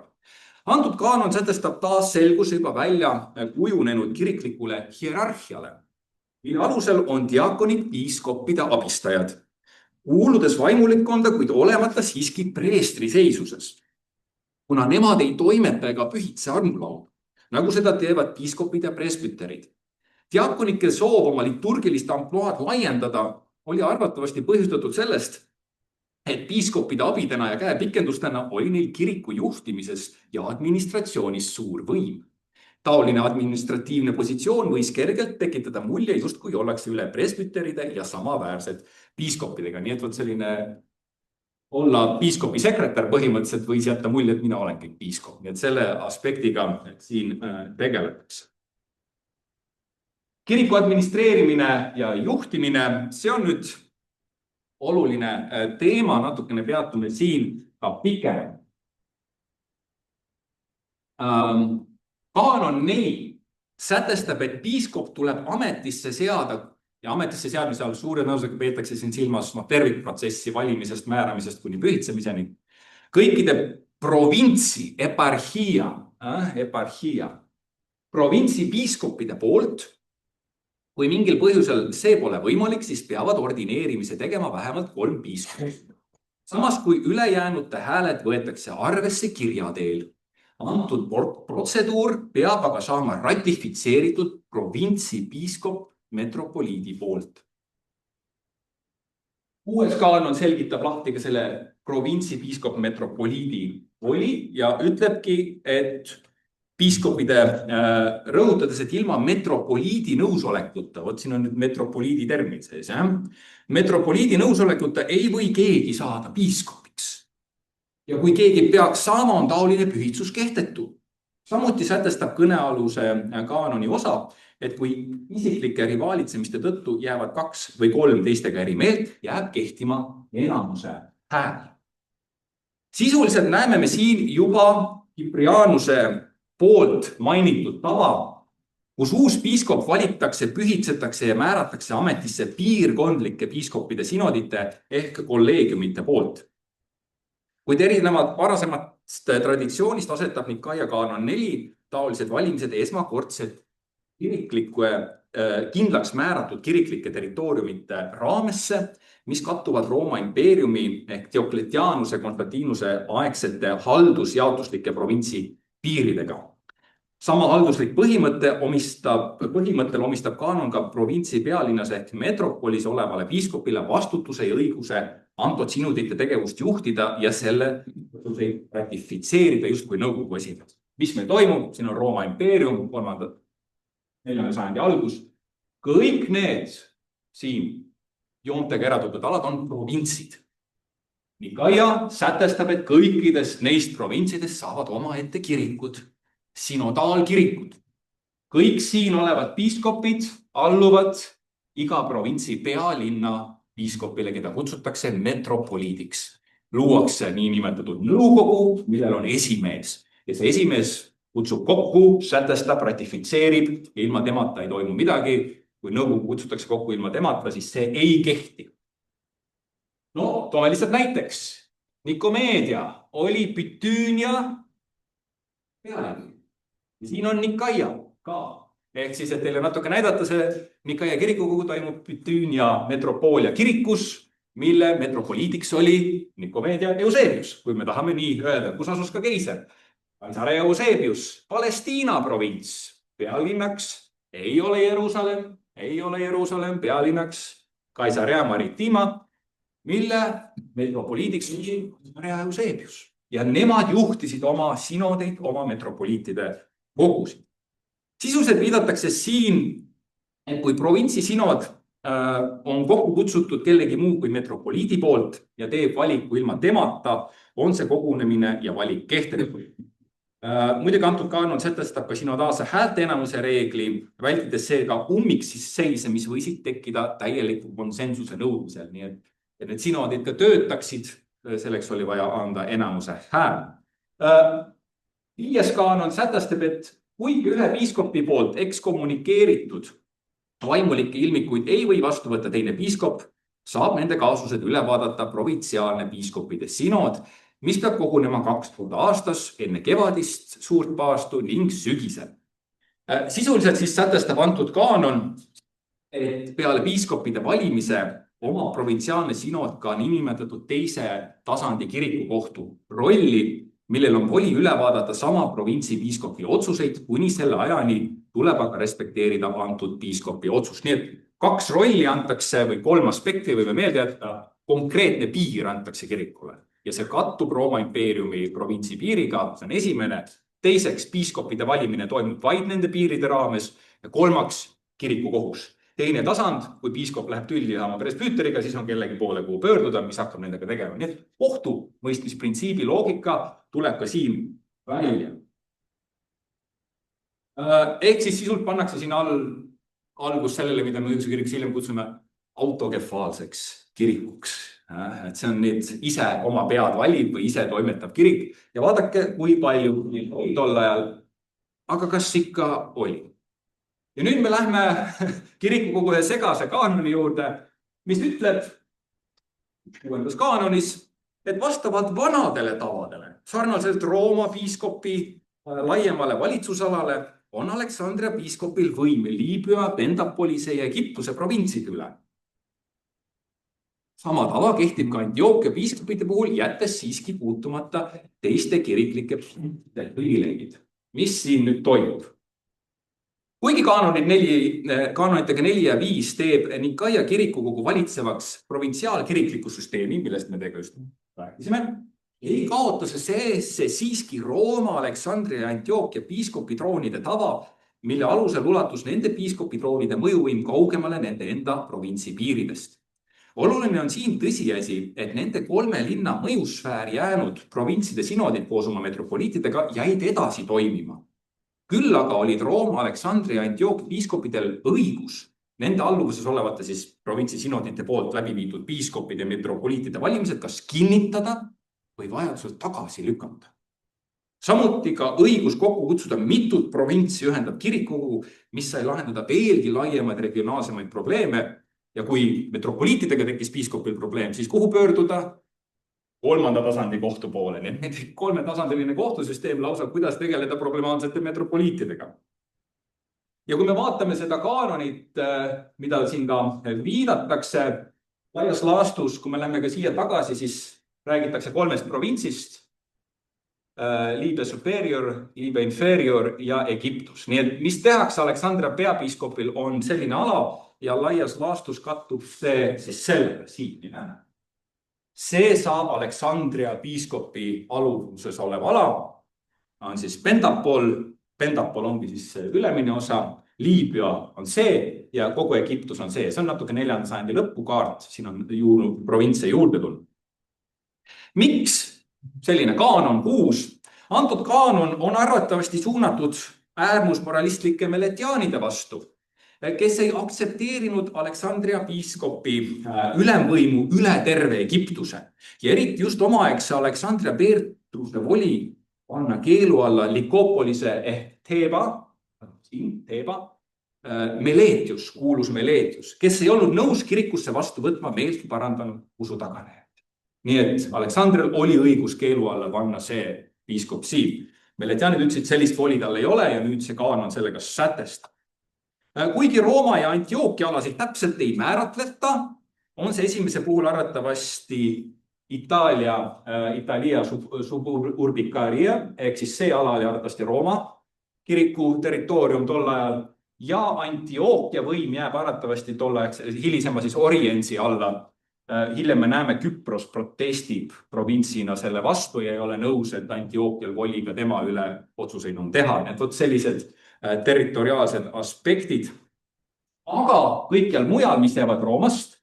Antud kaanon sätestab taas selguse juba välja kujunenud kiriklikule hierarhiale, mille alusel on diakonid piiskopide abistajad, kuuludes vaimulikkonda, kuid olemata siiski preestri seisuses, kuna nemad ei toimeta ega pühitse armulauda, nagu seda teevad piiskopid ja presbüterid. Diakonike soov oma liturgilist ampluaad laiendada oli arvatavasti põhjustatud sellest, et piiskopide abidena ja käepikendustena oli neil kiriku juhtimises ja administratsioonis suur võim. Taoline administratiivne positsioon võis kergelt tekitada mulje, justkui ollakse üle presbüteride ja samaväärsed piiskopidega. Nii et võt selline olla piiskopi sekretär põhimõtteliselt võis jätta mulje, et mina olengi piiskop. Nii et selle aspektiga siin tegeletakse. Kiriku administreerimine ja juhtimine, see on nüüd oluline teema, natukene peatume siin ka pikem. Kaanon 4 sätestab, et piiskop tuleb ametisse seada ja ametisse seadmise all suure nõusega peetakse siin silmas tervikprotsessi valimisest, määramisest kuni pühitsemiseni. Kõikide provintsi, eparhia, provintsi piiskopide poolt, kui mingil põhjusel see pole võimalik, siis peavad ordineerimise tegema vähemalt 3 piiskopit. Samas kui ülejäänute hääled võetakse arvesse kirja teel. Antud protseduur peab aga saama ratifitseeritud provintsi piiskop metropoliidi poolt. 6. kaanon selgitab lahti ka selle provintsi piiskop metropoliidi voli ja ütlebki, et piiskopide rõhutades, et ilma metropoliidi nõusolekuta, siin on nüüd metropoliidi termin sees, metropoliidi nõusolekuta ei või keegi saada piiskopiks. Ja kui keegi peaks saama, on taoline pühitsus kehtetu. Samuti sätestab kõnealuse kaanoni osa, et kui isiklike rivaalitsemiste tõttu jäävad 2 või 3 teistega eri meelt, jääb kehtima enamuse hääl. Sisuliselt näeme me siin juba Kiprianuse poolt mainitud tava, kus uus piiskop valitakse, pühitsetakse ja määratakse ametisse piirkondlike piiskopide synodite ehk kolleegiumite poolt. Kuid erinevad varasemast traditsioonist asetab Nikaia kaanon 4 taolised valimised esmakordselt kindlaks määratud kiriklike territooriumite raamesse, mis kattuvad Rooma impeeriumi ehk Diokletianuse, Konstantinuse aegsete haldusjaotuslike provintsi piiridega. Sama halduslik põhimõttel omistab kaanon ka provintsi pealinnas ehk metropolis olevale piiskopile vastutuse ja õiguse antud synodite tegevust juhtida ja selle ratifitseerida justkui nõukogu esimees. Mis meil toimub? Siin on Rooma impeerium, 4. sajandi algus. Kõik need siin joontega eraldatud alad on provintsid. Nikaia sätestab, et kõikidest neist provintsidest saavad omaette kirikud, synodaalkirikud. Kõik siin olevad piiskopid alluvad iga provintsi pealinna piiskopile, keda kutsutakse metropoliidiks. Luuakse nii nimetatud nõukogu, millel on esimees. Ja see esimees kutsub kokku, sätestab, ratifitseerib, ilma temata ei toimu midagi. Kui nõukogu kutsutakse kokku ilma temata, siis see ei kehti. No, toome lihtsalt näiteks. Nikomeedia oli Bitüünia pealinn. Siin on Nikaia ka. Ehk siis, et teile natuke näidata, see Nikaia kirikukogu toimub Bitüünia metropoolia kirikus, mille metropoliidiks oli Nikomeedia Eusebius, kui me tahame nii öelda, kus asus ka keiser. Kaisarea Eusebius, Palestiina provints, pealinnaks ei ole Jerusalem, pealinnaks Kaisarea Maritima, mille metropoliidiks oli Kaisarea Eusebius. ja nemad juhtisid oma sinodeid, oma metropoliitide kogusid. Sisuliselt viidatakse siin, et kui provintsi sinod on kokku kutsutud kellegi muu kui metropoliidi poolt ja teeb valiku ilma temata, on see kogunemine ja valik kehtetu. Muidugi antud kaanon sätestab ka sinodaalse häälteenamuse reegli, vältides seega ummikseise, mis võisid tekkida täieliku konsensuse nõudmisel. Nii et need sinodid ka töötaksid, selleks oli vaja anda enamuse hääl. 5. kaanon sätestab, et kuigi ühe piiskopi poolt ekskommunikeeritud vaimulikke ilmikuid ei või vastu võtta teine piiskop, saab nende kaasused üle vaadata provintsiaalne piiskopide sinod, mis peab kogunema 2 korda aastas enne kevadist suurt paastu ning sügisel. Sisuliselt siis sätestab antud kaanon, et peale piiskopide valimise oma provintsiaalne sinod ka niinimetatud teise tasandi kirikukohtu rolli, millel on voli üle vaadata sama provintsi piiskopi otsuseid, kuni selle ajani tuleb aga respekteerida antud piiskopi otsust. Nii et 2 rolli antakse või 3 aspekti võime meelde jätta, konkreetne piir antakse kirikule ja see kattub Rooma impeeriumi provintsi piiriga, see on esimene. Teiseks, piiskopide valimine toimub vaid nende piiride raames ja 3. kirikukohus. Teine tasand, kui piiskop läheb tülli saama presbüüteriga, siis on kellegi poole kuhu pöörduda, mis hakkab nendega tegema. Nii et kohtumõistmisprintsiibi loogika tuleb ka siin välja. Ehk siis sisult pannakse siin algus sellele, mida me õiguse kiriks hiljem kutsume autokefaalseks kirikuks. Et see on nüüd ise oma pead valib või ise toimetav kirik. Ja vaadake, kui palju oli tol ajal, aga kas ikka oli. Ja nüüd me lähme kirikukogu ühe segase kaanoni juurde, mis ütleb 6. kaanonis, et vastavalt vanadele tavadele, sarnaselt Rooma piiskopi laiemale valitsusalale, on Aleksandria piiskopil võim Liibüa, Pendapolise ja Egiptuse provintside üle. Sama tava kehtib ka Antiookia piiskopide puhul, jättes siiski puutumata teiste kiriklike privileegid. Mis siin nüüd toimub? Kuigi kaanonitega 4 ja 5 teeb Nikaia kirikukogu valitsevaks provintsiaalkirikliku süsteemi, millest me teiega just rääkisime, ei kaota see siiski Rooma, Aleksandria ja Antiookia piiskopitroonide tava, mille alusel ulatus nende piiskopitroonide mõjuvõim kaugemale nende enda provintsi piiridest. Oluline on siin tõsiasi, et nende 3 linna mõjusfääri jäänud provintside sinodid koos oma metropoliitidega jäid edasi toimima. Küll aga olid Rooma, Aleksandria ja Antiookia piiskopidel õigus nende alluvuses olevate siis provintsi sinodite poolt läbi viidud piiskopide ja metropoliitide valimised kas kinnitada või vajadusel tagasi lükata. Samuti ka õigus kokku kutsuda mitut provintsi ühendab kirikukogu, mis sai lahendada veelgi laiemaid regionaalsemaid probleeme ja kui metropoliitidega tekkis piiskopil probleem, siis kuhu pöörduda? 3. tasandi kohtu poole. Nii et 3-tasandiline kohtusüsteem lausa, kuidas tegeleda problemaatsete metropoliitidega. Ja kui me vaatame seda kaanonit, mida siin ka viidatakse, laias laastus, kui me lähme ka siia tagasi, siis räägitakse 3 provintsist, Liibia superior, Liibia inferior ja Egiptus. Nii et mis tehakse Aleksandria peapiiskopil on selline ala ja laias laastus kattub see siis sellega siin. See saab Aleksandria piiskopi aluvuses olev ala, on siis Pendapol, Pendapol ongi siis ülemine osa, Liibüa on see ja kogu Egiptus on see. See on natuke 4. sajandi lõpukaart, siin on provintse juurde tulnud. Miks selline kaanon 6? Antud kaanon on arvatavasti suunatud äärmusmoralistlike meletiaanide vastu, kes ei aktsepteerinud Aleksandria piiskopi ülemvõimu üle terve Egiptuse. Ja eriti just omaaegse Aleksandria Peetruse voli panna keelu alla Likopolise ehk Theba, Meletius, kuulus Meletius, kes ei olnud nõus kirikusse vastu võtma meelt parandanud usu taganejad. Nii et Aleksandrial oli õigus keelu alla panna see piiskop siin. Meletianid ütlesid, sellist voli tal ei ole ja nüüd see kaanon sellega sätestab. Kuigi Rooma ja Antiookia alasid täpselt ei määratleta, on see esimese puhul arvatavasti Italia suburbicaria, ehk siis see ala oli arvatavasti Rooma kiriku territoorium tol ajal ja Antiookia võim jääb arvatavasti tol ajal hilisema siis Orientsi alla, Hiljem me näeme, Küpros protestib provintsina selle vastu ja ei ole nõus, et Antiookial voliga tema üle otsuseid on teha. Need vot sellised territoriaalsed aspektid. Aga kõikjal mujal, mis jäävad Roomast,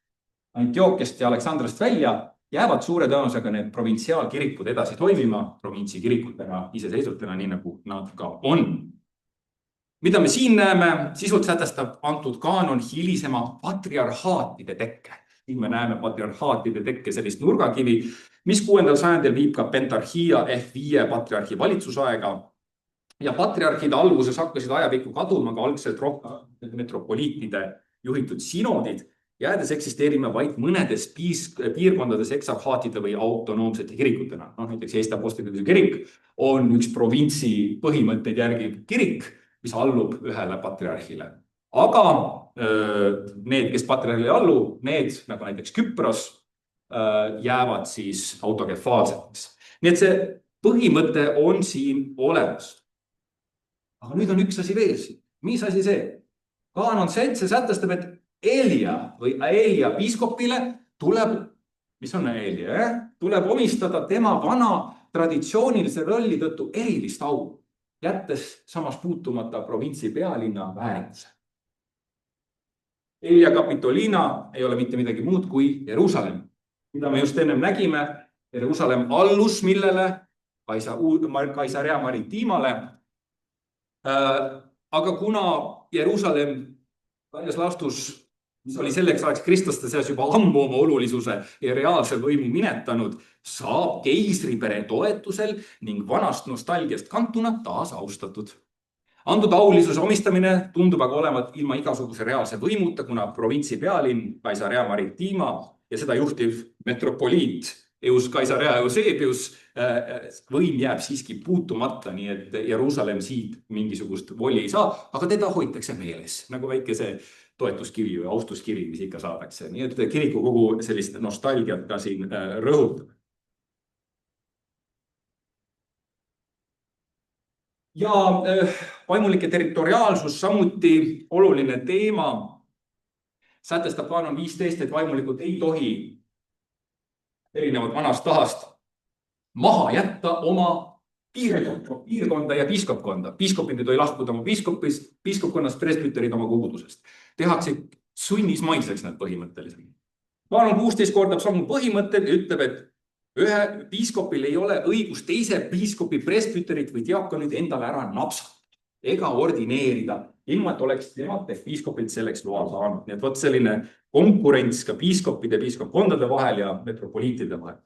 Antiookiast ja Aleksandrist välja, jäävad suure tõenäosusega need provintsiaalkirikud edasi toimima provintsi kirikutena, iseseisvutena, nii nagu nad ka on. Mida me siin näeme, sisult sätestab antud kaanon hilisema patriarhaatide tekke. Siin me näeme patriarhaatide tekke sellist nurgakivi, mis 6. sajandil viib ka pentarhia ehk 5 patriarhi valitsusaega. Ja patriarhide alguses hakkasid ajapikku kaduma ka algselt rohkem metropoliitide juhitud sinodid, jäädes eksisteerima vaid mõnedes piirkondades eksarhaatide või autonoomsete kirikutena. Näiteks Eesti Apostlik-Õigeusu kirik on üks provintsi põhimõtteid järgiv kirik, mis allub ühele patriarhile. Aga need, kes patriarhile allu, need, nagu näiteks Küpros, jäävad siis autokefaalseteks. Nii et see põhimõte on siin olemas. Aga nüüd on üks asi veel siin. Mis asi see? Kaanon 7 sätestab, et Elia või Aelia piiskopile tuleb, mis on Aelia, tuleb omistada tema vana traditsioonilise rolli tõttu erilist au, jättes samas puutumata provintsi pealinna väärikuse. Elia Capitolina ei ole mitte midagi muud kui Jeruusalemm. Mida me just ennem nägime, Jeruusalemm allus millele? Caesarea Maritimale. Aga kuna Jeruusalemm laias laastus, mis oli selleks ajaks kristlaste seas juba ammu oma olulisuse ja reaalse võimu minetanud, saab keisripere toetusel ning vanast nostalgiast kantuna taas austatud. Antud aulisuse omistamine tundub aga olevat ilma igasuguse reaalse võimuta, kuna provintsi pealinn Caesarea Maritima ja seda juhtiv metropoliit Caesarea Eusebius võim jääb siiski puutumata, nii et Jeruusalemm siit mingisugust voli ei saa, aga teda hoitakse meeles, nagu väike see toetuskivi või austuskivi, mis ikka saadakse. Nii et kiriku kogu sellist nostalgiat ka siin rõhutab. Ja vaimulike territoriaalsus samuti oluline teema. Sätestab kaanon 15, et vaimulikud ei tohi erinevad vanast tahast maha jätta oma piirkonda ja piiskopkonda. Piiskopid ei tohi lahkuda oma piiskopkonnast, presbüterid oma kogudusest. Tehakse sunnismaiseks need põhimõtteliselt. Kaanon 16 kordab samu põhimõtted ja ütleb, et ühe piiskopil ei ole õigus teise piiskopi presbüterit või diakonid endale ära napsata ega ordineerida, ilma et oleks temalt ehk piiskopilt selleks loa saanud. Nii et võt selline konkurents ka piiskopide, piiskopkondade vahel ja metropoliitide vahel.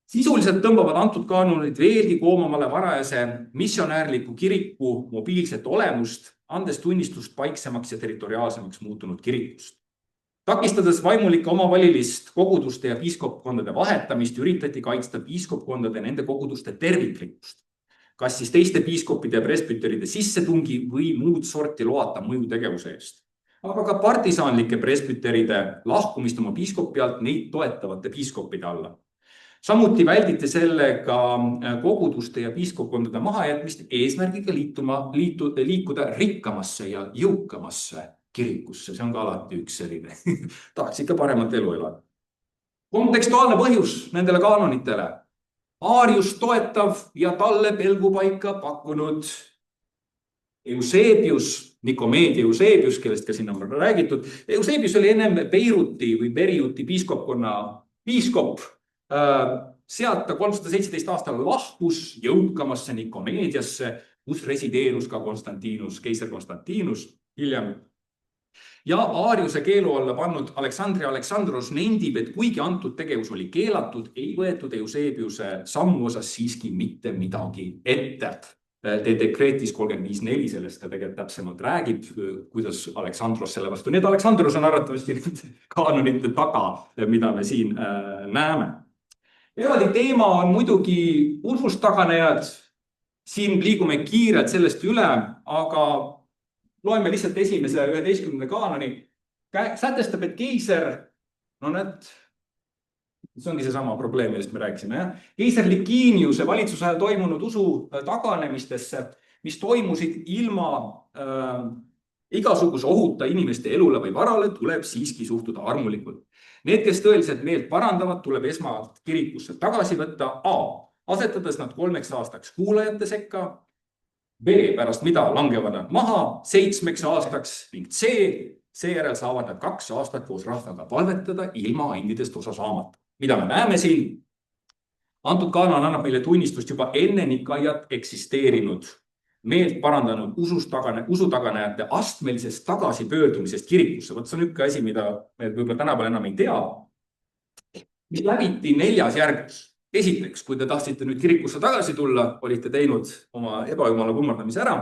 Sisuliselt tõmbavad antud kaanonid veelgi koomamale varajase missionäärliku kiriku mobiilset olemust, andes tunnistust paiksemaks ja territoriaalsemaks muutunud kirikust. Takistades vaimulike omavalilist koguduste ja piiskopkondade vahetamist, üritati kaitsta piiskopkondade nende koguduste terviklikkust. Kas siis teiste piiskopide ja presbüteride sissetungi või muud sorti loata mõjutegevuse eest. Aga ka partisaanlike presbüteride lahkumist oma piiskopi alt neid toetavate piiskopide alla. Samuti välditi sellega koguduste ja piiskopkondade mahajätmist eesmärgiga liikuda rikkamasse ja jõukamasse kirikusse. See on ka alati üks selline. Tahaks ikka paremat elu elada. Kontekstuaalne põhjus nendele kaanonitele. Aarius toetav ja talle pelgupaika pakkunud Eusebius, Nikomeedia Eusebius, kellest ka siin on räägitud. Eusebius oli ennem Beiruti või Beriuti piiskopkonna piiskop. Sealt ta 317 aastal lahkus jõukamasse Nikomeediasse, kus resideerus ka Konstantinus, keiser Konstantinus hiljem. Ja Aariuse keelu alla pannud Aleksandria Aleksandros nendib, et kuigi antud tegevus oli keelatud, ei võetud Eusebiuse sammu osas siiski mitte midagi ette. Dekreetis 35.4 sellest ka tegelikult täpsemalt räägib, kuidas Aleksandros selle vastu. Need Aleksandros on arvatavasti kaanonite taga, mida me siin näeme. Eraldi teema on muidugi usustaganejad. Siin liigume kiirelt sellest üle, aga loeme lihtsalt esimese 11. kaanoni. Sätestab, et keiser, see ongi see sama probleem, millest me rääkisime. Keiser Liciniuse valitsuse ajal toimunud usu taganemistesse, mis toimusid ilma Igasuguse ohuta inimeste elule või varale tuleb siiski suhtuda armulikult. Need, kes tõeliselt meelt parandavad, tuleb esmalt kirikusse tagasi võtta A, asetades nad 3 aastaks kuulajate sekka, B, pärast mida langevad nad maha 7 aastaks ning C, seejärel saavad nad 2 aastat koos rahvaga palvetada ilma andidest osa saamata. Mida me näeme siin? Antud kaanon annab meile tunnistust juba enne Nikaiat eksisteerinud meelt parandanud usutaganejate astmelisest tagasipöördumisest kirikusse. Võt, see on üks asi, mida me võib-olla tänapäeval enam ei tea. Mis läbiti 4 järgus. Esiteks, kui te tahtsite nüüd kirikusse tagasi tulla, olite teinud oma ebajumala kummardamise ära,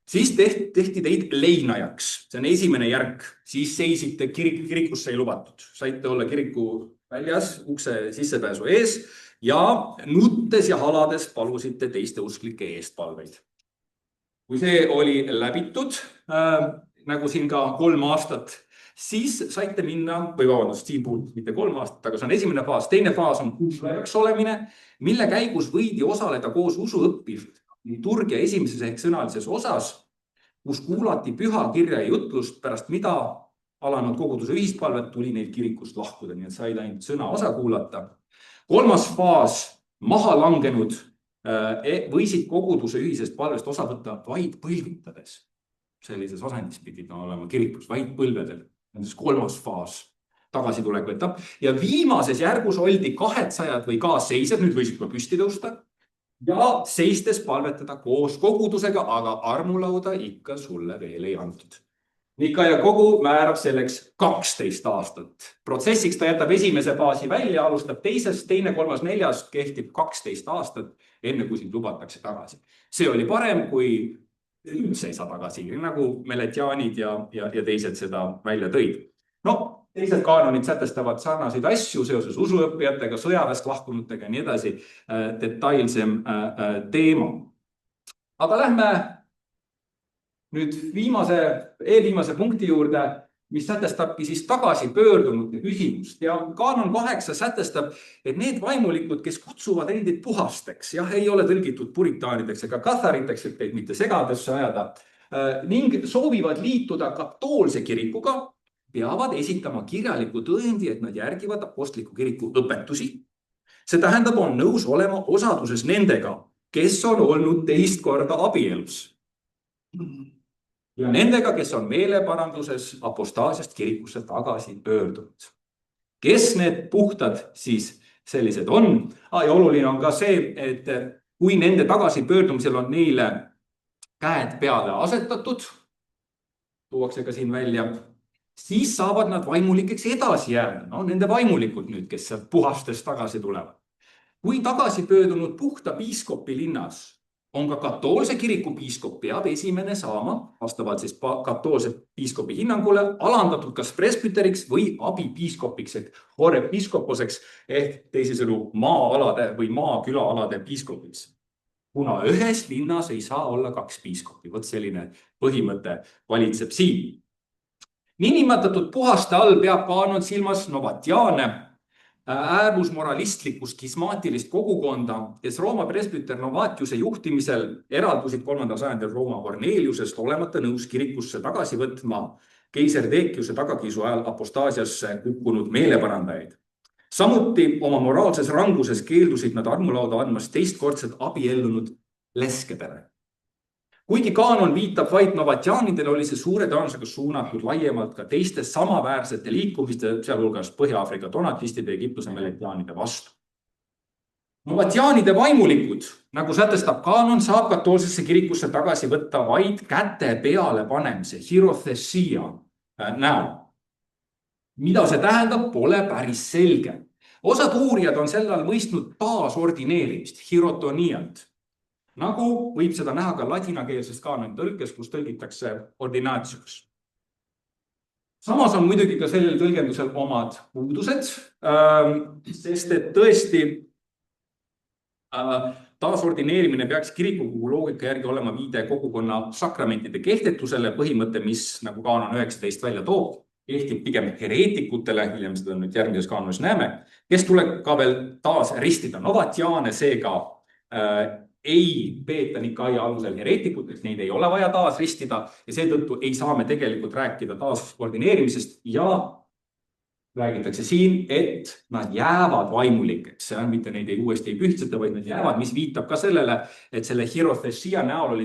siis tehti teid leinajaks. See on esimene järg. Siis seisite kirikusse ei lubatud. Saite olla kiriku väljas ukse sissepääsu ees ja nuttes ja halades palusite teiste usklike eestpalveid. Kui see oli läbitud, nagu siin ka 3 aastat, siis saite minna, või vabandust, siin puhul mitte 3 aastat, aga see on esimene faas. Teine faas on kuulajaks olemine, mille käigus võidi osaleda koos usuõppijalt liturgia esimeses ehk sõnalises osas, kus kuulati püha kirja ja jutlust, pärast mida alanud koguduse ühispalvet tuli neil kirikust lahkuda, nii et said ainult sõna osa kuulata. 3. faas, maha langenud võisid koguduse ühisest palvest osa võtta vaid põlvitades. Sellises asendis pidid olema kirikus, vaid põlvedel. 3. faas, tagasitulek etapp. Ja viimases järgus oldi 200 või kaasseisjad, nüüd võisid ka püsti tõusta, ja seistes palvetada koos kogudusega, aga armulauda ikka sulle veel ei antud. Nikaia kogu määrab selleks 12 aastat. Protsessiks ta jätab esimese faasi välja, alustab teisest, teine, 3., 4. kehtib 12 aastat, enne kui sind lubatakse tagasi. See oli parem, kui üldse ei saa tagasi, nagu Meletianid ja teised seda välja tõid. No, teised kaanonid sätestavad sarnaseid asju seoses usuõppijatega, sõjaväest lahkunutega ja nii edasi, detailsem teema. Aga lähme nüüd eelviimase punkti juurde, mis sätestabki siis tagasipöördunute küsimust. Ja kaanon 8 sätestab, et need vaimulikud, kes kutsuvad endid puhasteks, ei ole tõlgitud puritaanideks ega kathariteks, et teid mitte segadesse ajada, ning soovivad liituda katoolse kirikuga, peavad esitama kirjaliku tõendi, et nad järgivad apostliku kiriku õpetusi. See tähendab, on nõus olema osaduses nendega, kes on olnud 2 korda abielus. Ja nendega, kes on meeleparanduses apostaasiast kirikusse tagasi pöördunud. Kes need puhtad siis sellised on? Ja oluline on ka see, et kui nende tagasipöördumisel on neile käed peale asetatud, tuuakse ka siin välja, siis saavad nad vaimulikeks edasi jääda. No, nende vaimulikud nüüd, kes sealt puhastest tagasi tulevad. Kui tagasipöördunud puhta piiskopi linnas on ka katoolse kiriku piiskop, peab esimene saama, vastavalt siis katoolse piiskopi hinnangule, alandatud kas presbyteriks või abipiiskopiks, ehk horepiiskoposeks, ehk teisisõnu maa-alade või maakülaalade piiskopiks. Kuna ühes linnas ei saa olla 2 piiskopi, võt selline põhimõte valitseb siin. Niinimetatud puhaste all peab kaanon silmas novatiaane, äärmusmoralistlikku skismaatilist kogukonda, kes Rooma presbyter Novatiuse juhtimisel eraldusid 3. sajandil Rooma Korneliusest olemata nõus kirikusse tagasi võtma keiser Deciuse tagakiisu ajal apostaasiasse kukkunud meeleparandajaid. Samuti oma moraalses ranguses keeldusid nad armulauda andmast 2 kordsed abiellunud leskedele. Kuigi kaanon viitab vaid novatiaanidele, oli see suure tõenäosusega suunatud laiemalt ka teiste samaväärsete liikumiste, sealhulgas Põhja-Aafrika donatistide ja Egiptuse meletiaanide vastu. Novatiaanide vaimulikud, nagu sätestab kaanon, saab katoolsesse kirikusse tagasi võtta vaid käte peale panemise, hierothesia näol. Mida see tähendab, pole päris selge. Osad uurijad on sel ajal mõistnud taasordineerimist, hierotonialt. Nagu võib seda näha ka ladinakeelsest kaanoni tõlkes, kus tõlgitakse ordinatius. Samas on muidugi ka sellel tõlgendusel omad puudused, sest et tõesti taasordineerimine peaks kirikukogu loogika järgi olema viide kogukonna sakramentide kehtetusele, põhimõte, mis nagu kaanon 19 välja toob, kehtib pigem hereetikutele, hiljem seda nüüd järgmises kaanonis näeme, kes tuleb ka veel taas ristida novatiaane, seega ei peeta Nikaia alusel hereetikuteks, neid ei ole vaja taasristida ja seetõttu ei saa me tegelikult rääkida taaskoordineerimisest ja räägitakse siin, et nad jäävad vaimulikeks, see on mitte neid uuesti ei pühtseta, vaid nad jäävad, mis viitab ka sellele, et selle hierothessia näol oli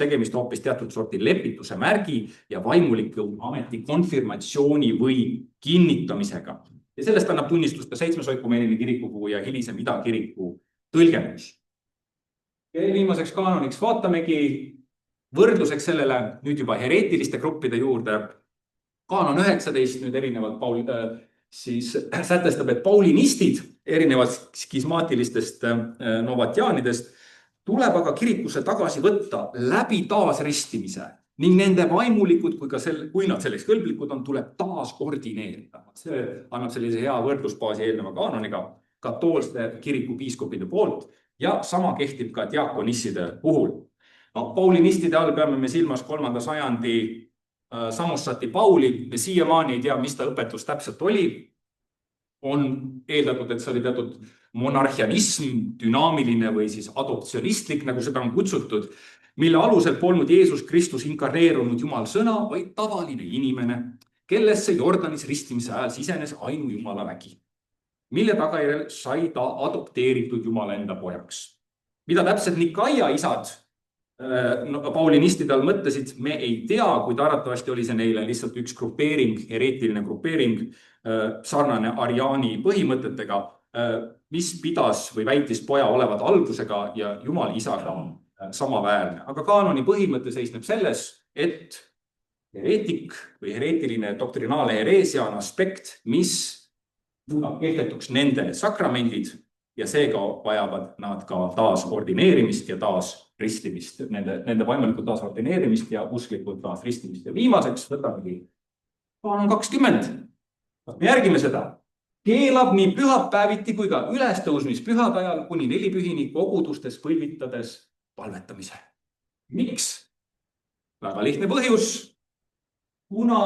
tegemist hoopis teatud sorti lepituse märgi ja vaimuliku ameti konfirmatsiooni või kinnitamisega. Ja sellest annab tunnistust ka seitsmes oikumeenine kirikupuu ja hilisem idakiriku tõlgendus. Ja viimaseks kaanoniks vaatamegi võrdluseks sellele nüüd juba hereetiliste gruppide juurde. Kaanon 19 nüüd erinevalt siis sätestab, et paulinistid erinevalt skismaatilistest novatiaanidest tuleb aga kirikusse tagasi võtta läbi taasristimise ning nende vaimulikud, kui nad selleks kõlblikud on, tuleb taas koordineerida. See annab sellise hea võrdlusbaasi eelneva kaanoniga katoolste kiriku piiskopide poolt ja sama kehtib ka diakonisside puhul. No, paulinistide all peame me silmas 3. sajandi Samussati Pauli, me siiamaani ei tea, mis ta õpetus täpselt oli. On eeldatud, et see oli teatud monarhianism, dünaamiline või siis adoptsionistlik, nagu seda on kutsutud, mille alusel polnud Jeesus Kristus inkarneerunud Jumal sõna, vaid tavaline inimene, kellesse Jordanis ristimise ajal sisenes ainu Jumala vägi, mille tagajärjel sai ta adopteeritud Jumala enda pojaks. Mida täpselt Nikaia isad paulinistide all mõtlesid, me ei tea, kuid arvatavasti oli see neile lihtsalt üks grupeering, hereetiline grupeering, sarnane Ariani põhimõtetega, mis pidas või väitis poja olevat algusega ja Jumal isaga samaväärne. Aga kaanoni põhimõte seisneb selles, et hereetik või hereetiline doktrinaalne hereesia on aspekt, mis muudab kehtetuks nende sakramendid ja seega vajavad nad ka taas-ordineerimist ja taas-ristimist, nende vaimulikult taas-ordineerimist ja usklikult taas-ristimist. Ja viimaseks võtamegi kaanon 20. Me järgime seda. Keelab nii pühapäeviti kui ka ülestõusmispühade ajal kuni 4 pühini kogudustes põlvitades palvetamise. Miks? Väga lihtne põhjus. Kuna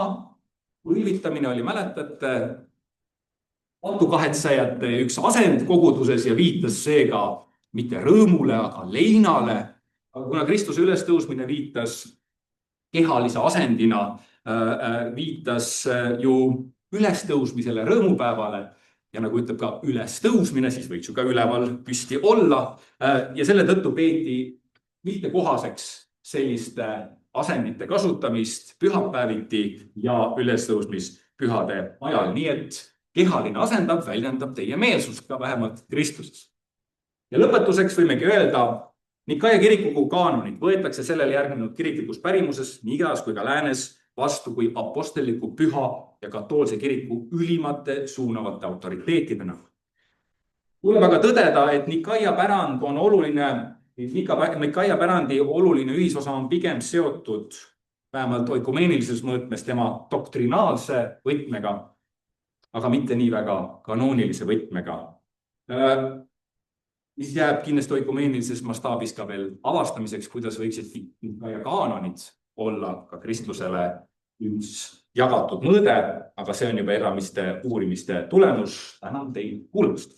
põlvitamine oli, mäletate, patukahetsajate üks asend koguduses ja viitas seega mitte rõõmule, aga leinale. Aga kuna Kristuse ülestõusmine viitas kehalise asendina, viitas ju ülestõusmisele rõõmupäevale ja nagu ütleb ka ülestõusmine, siis võiks ju ka üleval püsti olla. Ja selle tõttu peeti mitte kohaseks selliste asendite kasutamist pühapäeviti ja ülestõusmispühade ajal. Nii et kehaline asendab, väljendab teie meelsust ka vähemalt Kristuses. Ja lõpetuseks võimegi öelda, Nikaia kirikukogu kaanonid võetakse sellele järgnenud kiriklikus pärimuses nii idas kui ka läänes vastu kui apostelliku püha ja katoolse kiriku ülimate suunavate autoriteetidena. Tuleb aga tõdeda, et Nikaia pärand on oluline, Nikaia pärandi oluline ühisosa on pigem seotud vähemalt oikumeenilises mõõtmes tema doktrinaalse võtmega, aga mitte nii väga kanoonilise võtmega, mis jääb kindlasti oikumeenilises mastaabis ka veel avastamiseks, kuidas võiksid Nikaia kaanonid olla ka kristlusele üks jagatud mõõde, aga see on juba eramiste uurimiste tulemus. Tänan teid kuulamast.